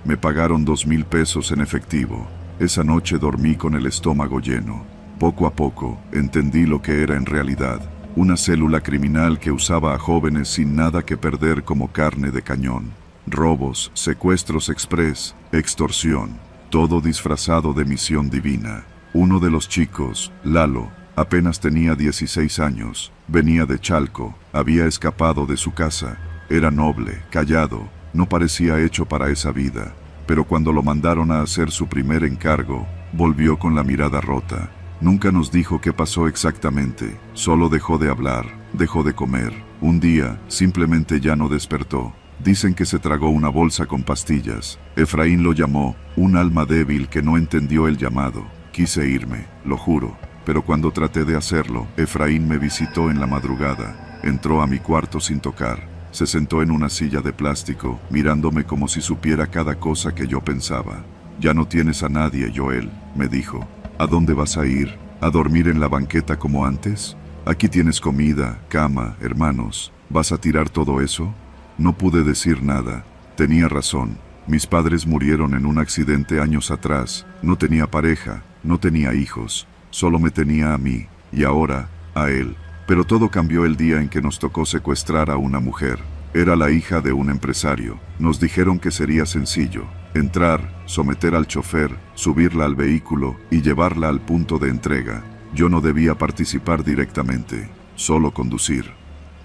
Speaker 1: Me pagaron 2,000 pesos en efectivo. Esa noche dormí con el estómago lleno. Poco a poco, entendí lo que era en realidad. Una célula criminal que usaba a jóvenes sin nada que perder como carne de cañón. Robos, secuestros express, extorsión. Todo disfrazado de misión divina. Uno de los chicos, Lalo, apenas tenía 16 años, venía de Chalco, había escapado de su casa, era noble, callado, no parecía hecho para esa vida, pero cuando lo mandaron a hacer su primer encargo, volvió con la mirada rota. Nunca nos dijo qué pasó exactamente, solo dejó de hablar, dejó de comer. Un día, simplemente ya no despertó. Dicen que se tragó una bolsa con pastillas. Efraín lo llamó, un alma débil que no entendió el llamado. Quise irme, lo juro, pero cuando traté de hacerlo, Efraín me visitó en la madrugada, entró a mi cuarto sin tocar, se sentó en una silla de plástico, mirándome como si supiera cada cosa que yo pensaba. Ya no tienes a nadie, Joel, me dijo. ¿A dónde vas a ir? ¿A dormir en la banqueta como antes? Aquí tienes comida, cama, hermanos. ¿Vas a tirar todo eso? No pude decir nada. Tenía razón. Mis padres murieron en un accidente años atrás. No tenía pareja, no tenía hijos. Solo me tenía a mí, y ahora, a él. Pero todo cambió el día en que nos tocó secuestrar a una mujer. Era la hija de un empresario. Nos dijeron que sería sencillo. Entrar, someter al chofer, subirla al vehículo y llevarla al punto de entrega. Yo no debía participar directamente, solo conducir.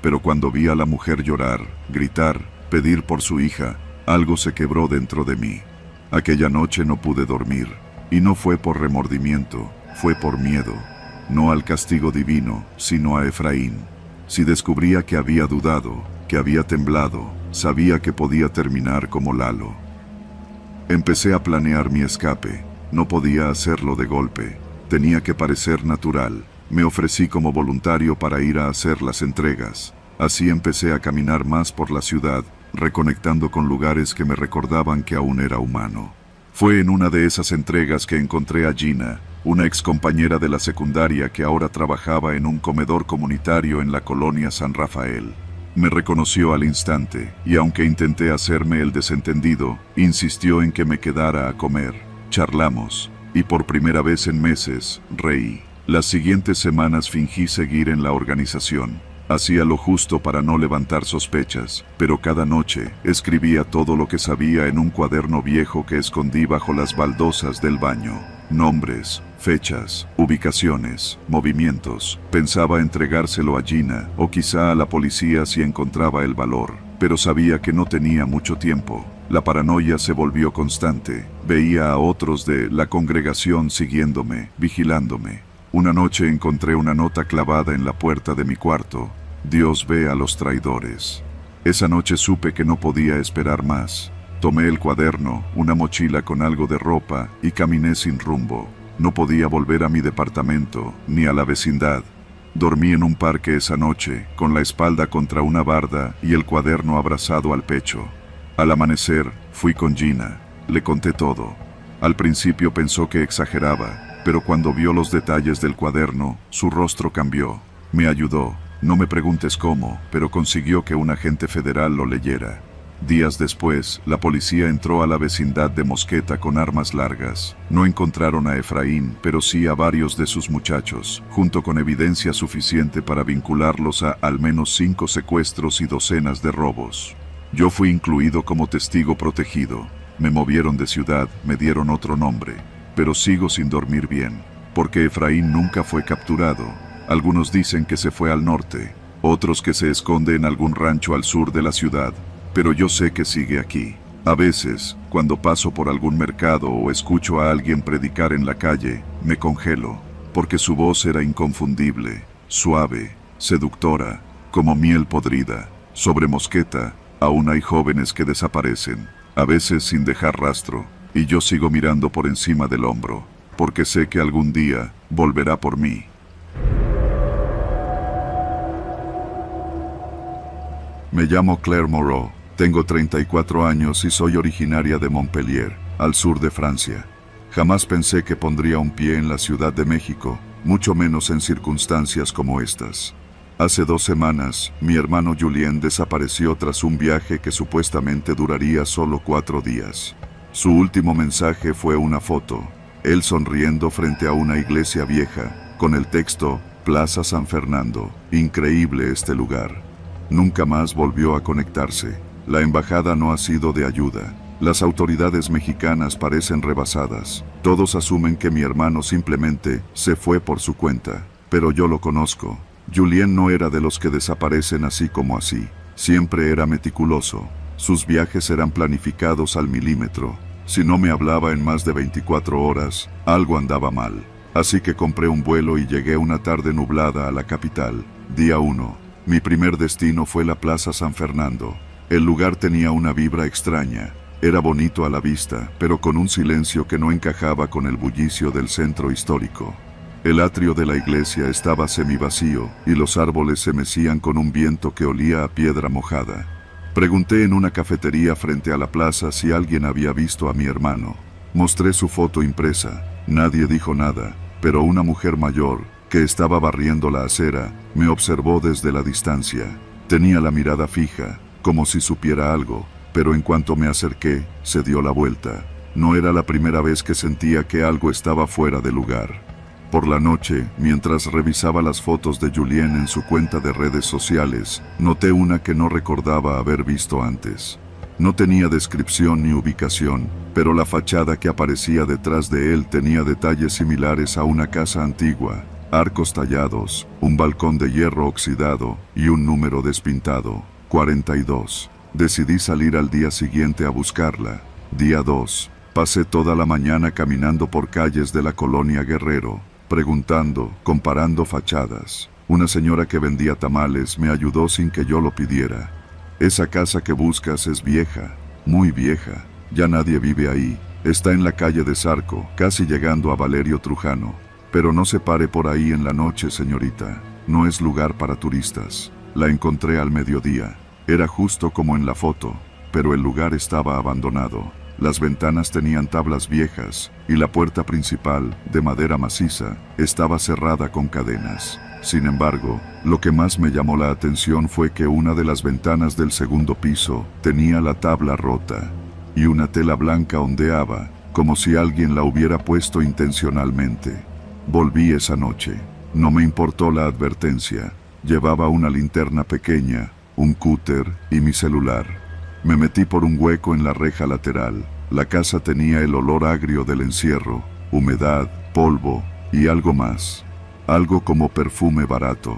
Speaker 1: Pero cuando vi a la mujer llorar, gritar, pedir por su hija, algo se quebró dentro de mí. Aquella noche no pude dormir. Y no fue por remordimiento, fue por miedo. No al castigo divino, sino a Efraín. Si descubría que había dudado, que había temblado, sabía que podía terminar como Lalo. Empecé a planear mi escape. No podía hacerlo de golpe. Tenía que parecer natural. Me ofrecí como voluntario para ir a hacer las entregas. Así empecé a caminar más por la ciudad, reconectando con lugares que me recordaban que aún era humano. Fue en una de esas entregas que encontré a Gina, una excompañera de la secundaria que ahora trabajaba en un comedor comunitario en la colonia San Rafael. Me reconoció al instante, y aunque intenté hacerme el desentendido, insistió en que me quedara a comer. Charlamos, y por primera vez en meses, reí. Las siguientes semanas fingí seguir en la organización. Hacía lo justo para no levantar sospechas, pero cada noche escribía todo lo que sabía en un cuaderno viejo que escondí bajo las baldosas del baño. Nombres, fechas, ubicaciones, movimientos. Pensaba entregárselo a Gina o quizá a la policía si encontraba el valor, pero sabía que no tenía mucho tiempo. La paranoia se volvió constante. Veía a otros de la congregación siguiéndome, vigilándome. Una noche encontré una nota clavada en la puerta de mi cuarto. Dios ve a los traidores. Esa noche supe que no podía esperar más. Tomé el cuaderno, una mochila con algo de ropa y caminé sin rumbo. No podía volver a mi departamento, ni a la vecindad. Dormí en un parque esa noche, con la espalda contra una barda y el cuaderno abrazado al pecho. Al amanecer, fui con Gina. Le conté todo. Al principio pensó que exageraba, pero cuando vio los detalles del cuaderno, su rostro cambió. Me ayudó. No me preguntes cómo, pero consiguió que un agente federal lo leyera. Días después, la policía entró a la vecindad de Mosqueta con armas largas. No encontraron a Efraín, pero sí a varios de sus muchachos, junto con evidencia suficiente para vincularlos a al menos 5 secuestros y docenas de robos. Yo fui incluido como testigo protegido. Me movieron de ciudad, me dieron otro nombre. Pero sigo sin dormir bien, porque Efraín nunca fue capturado. Algunos dicen que se fue al norte, otros que se esconde en algún rancho al sur de la ciudad, pero yo sé que sigue aquí. A veces, cuando paso por algún mercado o escucho a alguien predicar en la calle, me congelo, porque su voz era inconfundible, suave, seductora, como miel podrida. Sobre Mosqueta, aún hay jóvenes que desaparecen, a veces sin dejar rastro, y yo sigo mirando por encima del hombro, porque sé que algún día volverá por mí. Me llamo Claire Moreau, tengo 34 años y soy originaria de Montpellier, al sur de Francia. Jamás pensé que pondría un pie en la Ciudad de México, mucho menos en circunstancias como estas. Hace 2 semanas, mi hermano Julien desapareció tras un viaje que supuestamente duraría solo 4 días. Su último mensaje fue una foto, él sonriendo frente a una iglesia vieja, con el texto, Plaza San Fernando, increíble este lugar. Nunca más volvió a conectarse. La embajada no ha sido de ayuda. Las autoridades mexicanas parecen rebasadas. Todos asumen que mi hermano simplemente se fue por su cuenta. Pero yo lo conozco. Julien no era de los que desaparecen así como así. Siempre era meticuloso. Sus viajes eran planificados al milímetro. Si no me hablaba en más de 24 horas, algo andaba mal. Así que compré un vuelo y llegué una tarde nublada a la capital. Día 1. Mi primer destino fue la Plaza San Fernando. El lugar tenía una vibra extraña. Era bonito a la vista, pero con un silencio que no encajaba con el bullicio del centro histórico. El atrio de la iglesia estaba semivacío, y los árboles se mecían con un viento que olía a piedra mojada. Pregunté en una cafetería frente a la plaza si alguien había visto a mi hermano. Mostré su foto impresa. Nadie dijo nada, pero una mujer mayor, que estaba barriendo la acera, me observó desde la distancia. Tenía la mirada fija, como si supiera algo, pero en cuanto me acerqué, se dio la vuelta. No era la primera vez que sentía que algo estaba fuera de lugar. Por la noche, mientras revisaba las fotos de Julien en su cuenta de redes sociales, noté una que no recordaba haber visto antes. No tenía descripción ni ubicación, pero la fachada que aparecía detrás de él tenía detalles similares a una casa antigua. Arcos tallados, un balcón de hierro oxidado y un número despintado, 42. Decidí salir al día siguiente a buscarla. Día 2. Pasé toda la mañana caminando por calles de la colonia Guerrero, preguntando, comparando fachadas. Una señora que vendía tamales me ayudó sin que yo lo pidiera. Esa casa que buscas es vieja, muy vieja. Ya nadie vive ahí. Está en la calle de Zarco, casi llegando a Valerio Trujano. Pero no se pare por ahí en la noche, señorita. No es lugar para turistas. La encontré al mediodía. Era justo como en la foto, pero el lugar estaba abandonado. Las ventanas tenían tablas viejas, y la puerta principal, de madera maciza, estaba cerrada con cadenas. Sin embargo, lo que más me llamó la atención fue que una de las ventanas del segundo piso tenía la tabla rota, y una tela blanca ondeaba, como si alguien la hubiera puesto intencionalmente. Volví esa noche. No me importó la advertencia. Llevaba una linterna pequeña, un cúter y mi celular. Me metí por un hueco en la reja lateral. La casa tenía el olor agrio del encierro, humedad, polvo y algo más. Algo como perfume barato.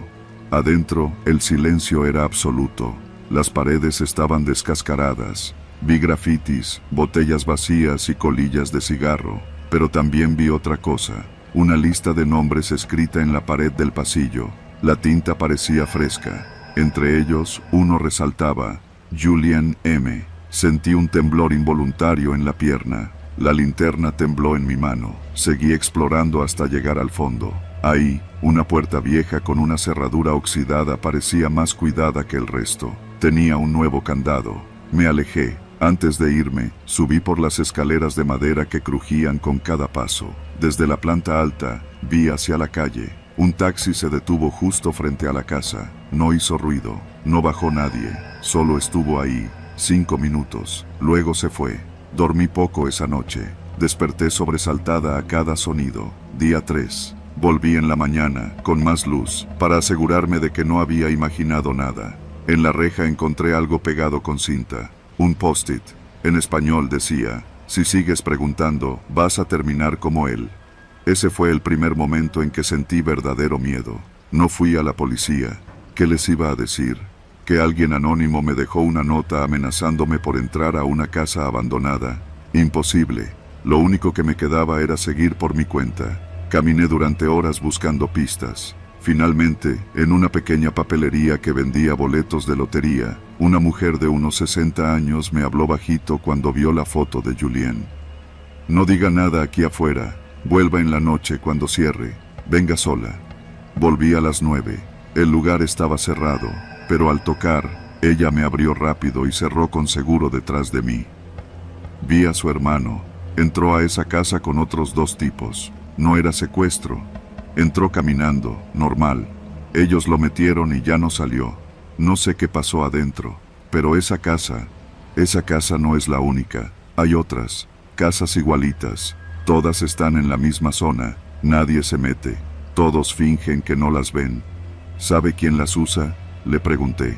Speaker 1: Adentro, el silencio era absoluto. Las paredes estaban descascaradas. Vi grafitis, botellas vacías y colillas de cigarro. Pero también vi otra cosa. Una lista de nombres escrita en la pared del pasillo. La tinta parecía fresca. Entre ellos, uno resaltaba, Julien M. Sentí un temblor involuntario en la pierna. La linterna tembló en mi mano. Seguí explorando hasta llegar al fondo. Ahí, una puerta vieja con una cerradura oxidada parecía más cuidada que el resto. Tenía un nuevo candado. Me alejé. Antes de irme, subí por las escaleras de madera que crujían con cada paso. Desde la planta alta, vi hacia la calle. Un taxi se detuvo justo frente a la casa. No hizo ruido. No bajó nadie. Solo estuvo ahí. 5 minutos. Luego se fue. Dormí poco esa noche. Desperté sobresaltada a cada sonido. Día 3. Volví en la mañana, con más luz, para asegurarme de que no había imaginado nada. En la reja encontré algo pegado con cinta. Un post-it. En español decía, si sigues preguntando, vas a terminar como él. Ese fue el primer momento en que sentí verdadero miedo. No fui a la policía. ¿Qué les iba a decir? que alguien anónimo me dejó una nota amenazándome por entrar a una casa abandonada. Imposible. Lo único que me quedaba era seguir por mi cuenta. Caminé durante horas buscando pistas. Finalmente, en una pequeña papelería que vendía boletos de lotería, una mujer de unos 60 años me habló bajito cuando vio la foto de Julien. No diga nada aquí afuera. Vuelva en la noche cuando cierre. Venga sola. Volví a las 9. El lugar estaba cerrado, pero al tocar, ella me abrió rápido y cerró con seguro detrás de mí. Vi a su hermano. Entró a esa casa con otros 2 tipos. No era secuestro. Entró caminando, normal. Ellos lo metieron y ya no salió. No sé qué pasó adentro, pero esa casa no es la única. Hay otras, casas igualitas. Todas están en la misma zona. Nadie se mete. Todos fingen que no las ven. ¿Sabe quién las usa? Le pregunté.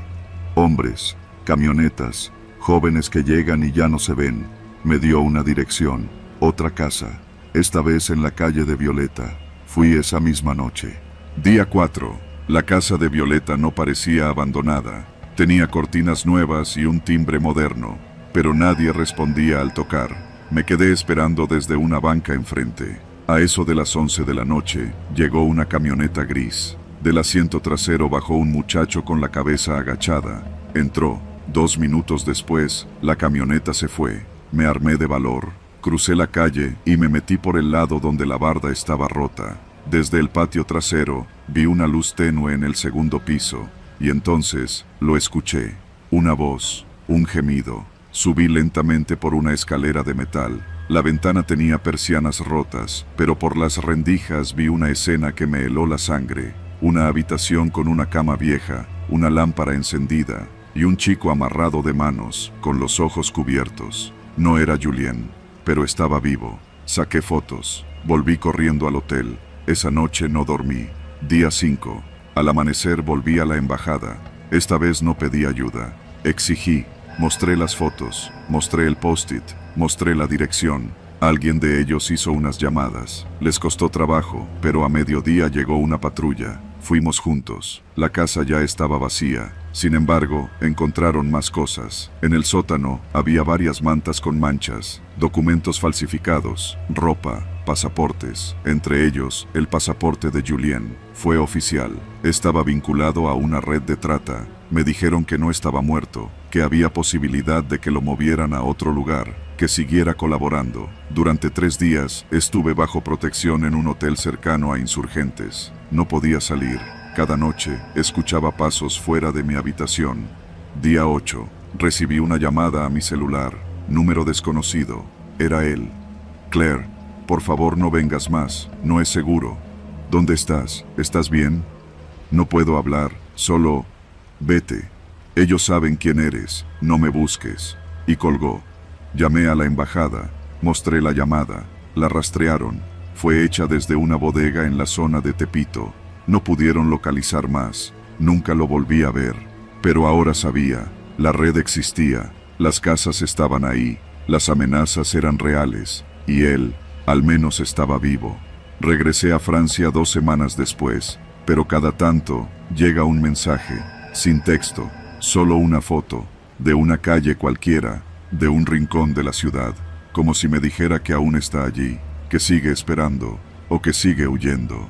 Speaker 1: Hombres, camionetas, jóvenes que llegan y ya no se ven. Me dio una dirección, otra casa, esta vez en la calle de Violeta. Fui esa misma noche. Día 4. La casa de Violeta no parecía abandonada. Tenía cortinas nuevas y un timbre moderno, pero nadie respondía al tocar. Me quedé esperando desde una banca enfrente. A eso de las 11 de la noche, llegó una camioneta gris. Del asiento trasero bajó un muchacho con la cabeza agachada. Entró. 2 minutos después, la camioneta se fue. Me armé de valor. Crucé la calle y me metí por el lado donde la barda estaba rota. Desde el patio trasero, vi una luz tenue en el segundo piso, y entonces, lo escuché. Una voz, un gemido. Subí lentamente por una escalera de metal. La ventana tenía persianas rotas, pero por las rendijas vi una escena que me heló la sangre. Una habitación con una cama vieja, una lámpara encendida, y un chico amarrado de manos, con los ojos cubiertos. No era Julien, pero estaba vivo. Saqué fotos. Volví corriendo al hotel. Esa noche no dormí. Día 5. Al amanecer volví a la embajada. Esta vez no pedí ayuda. Exigí. Mostré las fotos. Mostré el post-it. Mostré la dirección. Alguien de ellos hizo unas llamadas. Les costó trabajo, pero a mediodía llegó una patrulla. Fuimos juntos. La casa ya estaba vacía. Sin embargo, encontraron más cosas. En el sótano había varias mantas con manchas, documentos falsificados, ropa, pasaportes. Entre ellos, el pasaporte de Julien. Fue oficial. Estaba vinculado a una red de trata. Me dijeron que no estaba muerto, que había posibilidad de que lo movieran a otro lugar, que siguiera colaborando. Durante 3 días estuve bajo protección en un hotel cercano a Insurgentes. No podía salir. Cada noche escuchaba pasos fuera de mi habitación. Día 8. Recibí una llamada a mi celular. Número desconocido. Era él. Claire, por favor no vengas más. No es seguro. ¿Dónde estás? ¿Estás bien? No puedo hablar. Solo... vete. Ellos saben quién eres. No me busques. Y colgó. Llamé a la embajada. Mostré la llamada. La rastrearon. Fue hecha desde una bodega en la zona de Tepito. No pudieron localizar más. Nunca lo volví a ver. Pero ahora sabía. La red existía. Las casas estaban ahí. Las amenazas eran reales. Y él, al menos estaba vivo. Regresé a Francia 2 semanas después. Pero cada tanto, llega un mensaje. Sin texto. Solo una foto. De una calle cualquiera. De un rincón de la ciudad. Como si me dijera que aún está allí. Que sigue esperando. O que sigue huyendo.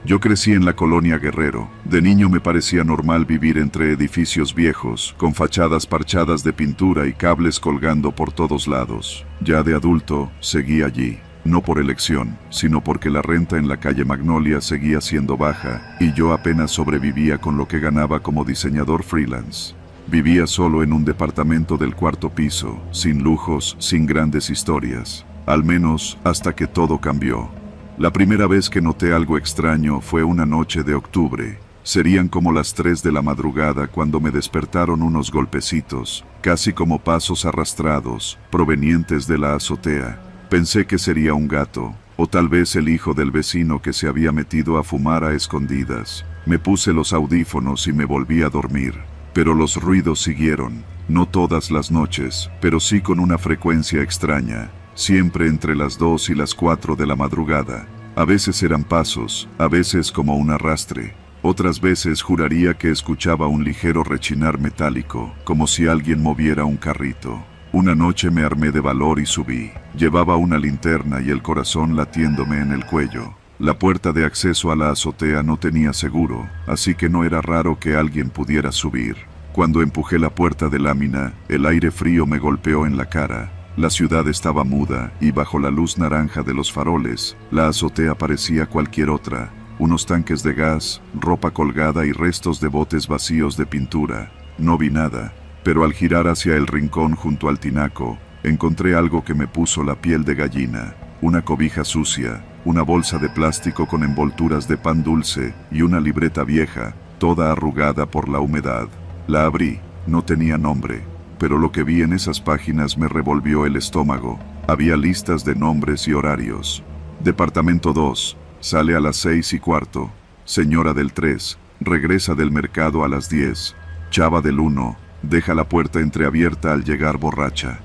Speaker 1: Yo crecí en la colonia Guerrero. De niño me parecía normal vivir entre edificios viejos, con fachadas parchadas de pintura y cables colgando por todos lados. Ya de adulto, seguí allí. No por elección, sino porque la renta en la calle Magnolia seguía siendo baja, y yo apenas sobrevivía con lo que ganaba como diseñador freelance. Vivía solo en un departamento del 4º piso, sin lujos, sin grandes historias. Al menos hasta que todo cambió. La primera vez que noté algo extraño fue una noche de octubre. Serían como las 3 de la madrugada cuando me despertaron unos golpecitos, casi como pasos arrastrados, provenientes de la azotea. Pensé que sería un gato, o tal vez el hijo del vecino que se había metido a fumar a escondidas. Me puse los audífonos y me volví a dormir. Pero los ruidos siguieron, no todas las noches, pero sí con una frecuencia extraña. Siempre entre las 2 y las 4 de la madrugada. A veces eran pasos, a veces como un arrastre. Otras veces juraría que escuchaba un ligero rechinar metálico, como si alguien moviera un carrito. Una noche me armé de valor y subí. Llevaba una linterna y el corazón latiéndome en el cuello. La puerta de acceso a la azotea no tenía seguro, así que no era raro que alguien pudiera subir. Cuando empujé la puerta de lámina, el aire frío me golpeó en la cara. La ciudad estaba muda y bajo la luz naranja de los faroles, la azotea parecía cualquier otra. Unos tanques de gas, ropa colgada y restos de botes vacíos de pintura. No vi nada, pero al girar hacia el rincón junto al tinaco, encontré algo que me puso la piel de gallina. Una cobija sucia, una bolsa de plástico con envolturas de pan dulce y una libreta vieja, toda arrugada por la humedad. La abrí, no tenía nombre, pero lo que vi en esas páginas me revolvió el estómago. Había listas de nombres y horarios. Departamento 2, sale a las 6:15. Señora del 3, regresa del mercado a las 10. Chava del 1, deja la puerta entreabierta al llegar borracha.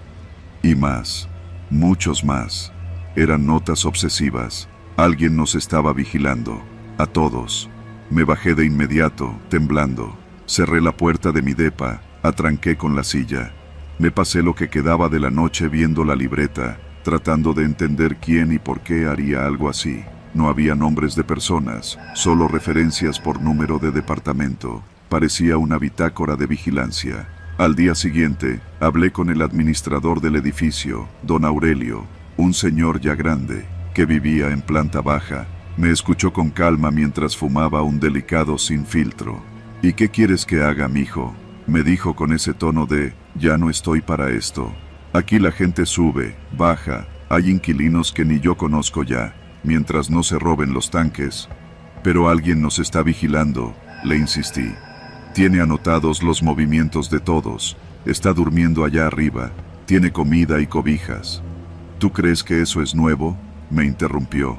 Speaker 1: Y más, muchos más. Eran notas obsesivas. Alguien nos estaba vigilando. A todos. Me bajé de inmediato, temblando. Cerré la puerta de mi depa, atranqué con la silla. Me pasé lo que quedaba de la noche viendo la libreta, tratando de entender quién y por qué haría algo así. No había nombres de personas, solo referencias por número de departamento. Parecía una bitácora de vigilancia. Al día siguiente, hablé con el administrador del edificio, don Aurelio, un señor ya grande, que vivía en planta baja. Me escuchó con calma mientras fumaba un delicado sin filtro. ¿Y qué quieres que haga, mijo?, me dijo con ese tono de, ya no estoy para esto. Aquí la gente sube, baja, hay inquilinos que ni yo conozco ya, mientras no se roben los tanques. Pero alguien nos está vigilando, le insistí. Tiene anotados los movimientos de todos, está durmiendo allá arriba, tiene comida y cobijas. ¿Tú crees que eso es nuevo?, me interrumpió.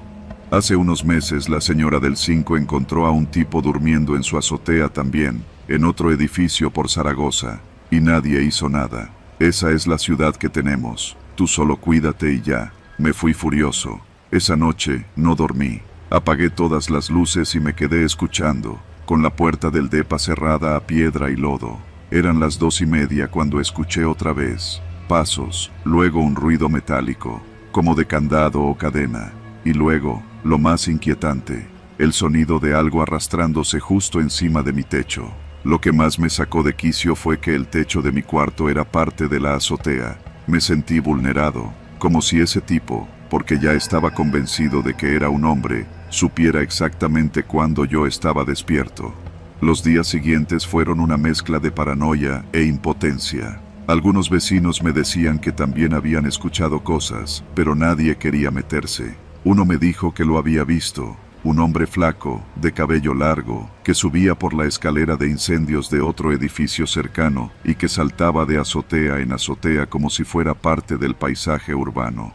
Speaker 1: Hace unos meses la señora del 5 encontró a un tipo durmiendo en su azotea también, en otro edificio por Zaragoza, y nadie hizo nada. Esa es la ciudad que tenemos, tú solo cuídate y ya. Me fui furioso. Esa noche no dormí. Apagué todas las luces y me quedé escuchando, con la puerta del depa cerrada a piedra y lodo. Eran las 2:30 cuando escuché otra vez pasos, luego un ruido metálico, como de candado o cadena, y luego, lo más inquietante, el sonido de algo arrastrándose justo encima de mi techo. Lo que más me sacó de quicio fue que el techo de mi cuarto era parte de la azotea. Me sentí vulnerado, como si ese tipo, porque ya estaba convencido de que era un hombre, supiera exactamente cuándo yo estaba despierto. Los días siguientes fueron una mezcla de paranoia e impotencia. Algunos vecinos me decían que también habían escuchado cosas, pero nadie quería meterse. Uno me dijo que lo había visto, un hombre flaco, de cabello largo, que subía por la escalera de incendios de otro edificio cercano y que saltaba de azotea en azotea como si fuera parte del paisaje urbano.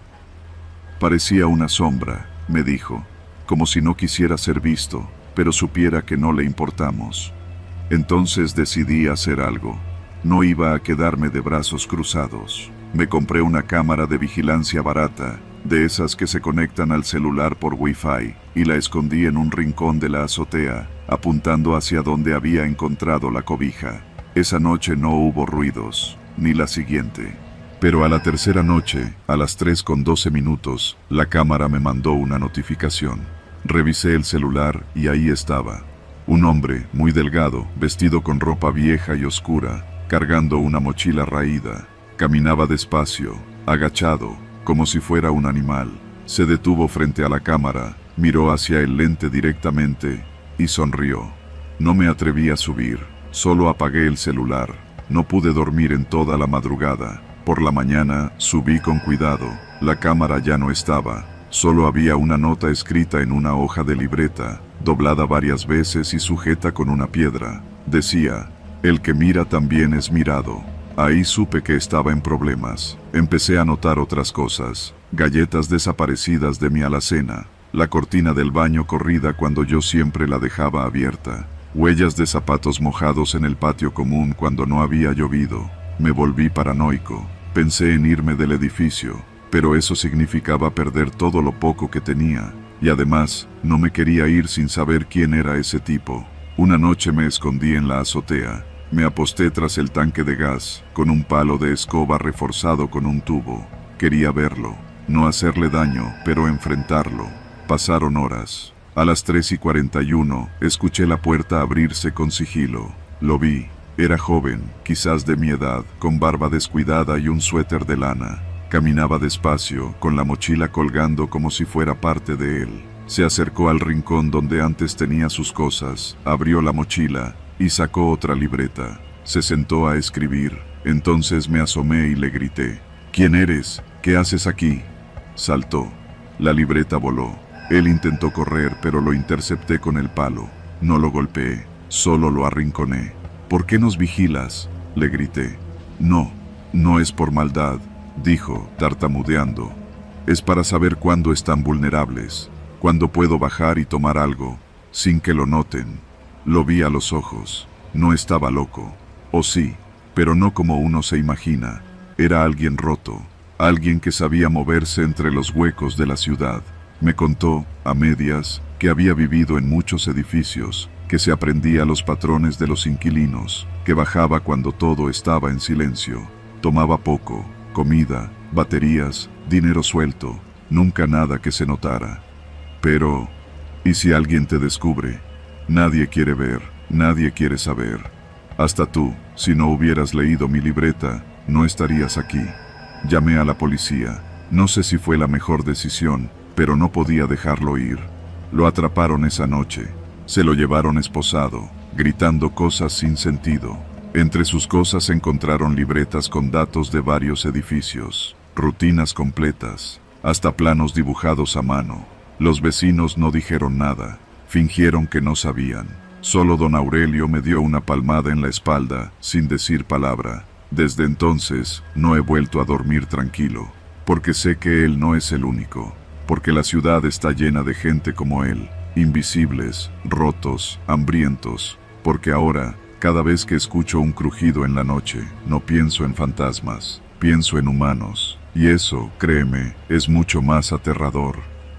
Speaker 1: Parecía una sombra, me dijo, como si no quisiera ser visto, pero supiera que no le importamos. Entonces decidí hacer algo. No iba a quedarme de brazos cruzados. Me compré una cámara de vigilancia barata, de esas que se conectan al celular por Wi-Fi, y la escondí en un rincón de la azotea, apuntando hacia donde había encontrado la cobija. Esa noche no hubo ruidos, ni la siguiente. Pero a la tercera noche, a las 3:12, la cámara me mandó una notificación. Revisé el celular y ahí estaba. Un hombre, muy delgado, vestido con ropa vieja y oscura, cargando una mochila raída. Caminaba despacio, agachado, como si fuera un animal. Se detuvo frente a la cámara, miró hacia el lente directamente y sonrió. No me atreví a subir, solo apagué el celular. No pude dormir en toda la madrugada. Por la mañana, subí con cuidado. La cámara ya no estaba. Solo había una nota escrita en una hoja de libreta, doblada varias veces y sujeta con una piedra. Decía, el que mira también es mirado. Ahí supe que estaba en problemas. Empecé a notar otras cosas. Galletas desaparecidas de mi alacena. La cortina del baño corrida cuando yo siempre la dejaba abierta. Huellas de zapatos mojados en el patio común cuando no había llovido. Me volví paranoico. Pensé en irme del edificio, pero eso significaba perder todo lo poco que tenía. Y además, no me quería ir sin saber quién era ese tipo. Una noche me escondí en la azotea. Me aposté tras el tanque de gas, con un palo de escoba reforzado con un tubo. Quería verlo, no hacerle daño, pero enfrentarlo. Pasaron horas. A las 3:41, escuché la puerta abrirse con sigilo. Lo vi. Era joven, quizás de mi edad, con barba descuidada y un suéter de lana. Caminaba despacio, con la mochila colgando como si fuera parte de él. Se acercó al rincón donde antes tenía sus cosas, abrió la mochila y sacó otra libreta. Se sentó a escribir. Entonces me asomé y le grité: «¿Quién eres? ¿Qué haces aquí?». Saltó. La libreta voló. Él intentó correr, pero lo intercepté con el palo. No lo golpeé, solo lo arrinconé. «¿Por qué nos vigilas?», le grité. «No, no es por maldad», dijo, tartamudeando. «Es para saber cuándo están vulnerables, cuándo puedo bajar y tomar algo, sin que lo noten». Lo vi a los ojos. No estaba loco. O sí, pero no como uno se imagina. Era alguien roto, alguien que sabía moverse entre los huecos de la ciudad. Me contó, a medias, que había vivido en muchos edificios, que se aprendía los patrones de los inquilinos, que bajaba cuando todo estaba en silencio. Tomaba poco, comida, baterías, dinero suelto, nunca nada que se notara. Pero, ¿y si alguien te descubre? Nadie quiere ver, nadie quiere saber. Hasta tú, si no hubieras leído mi libreta, no estarías aquí. Llamé a la policía. No sé si fue la mejor decisión, pero no podía dejarlo ir. Lo atraparon esa noche. Se lo llevaron esposado, gritando cosas sin sentido. Entre sus cosas encontraron libretas con datos de varios edificios, rutinas completas, hasta planos dibujados a mano. Los vecinos no dijeron nada, fingieron que no sabían. Solo don Aurelio me dio una palmada en la espalda, sin decir palabra. Desde entonces, no he vuelto a dormir tranquilo, porque sé que él no es el único, porque la ciudad está llena de gente como él, invisibles, rotos, hambrientos, porque ahora, cada vez que escucho un crujido en la noche, no pienso en fantasmas, pienso en humanos, y eso, créeme, es mucho más aterrador.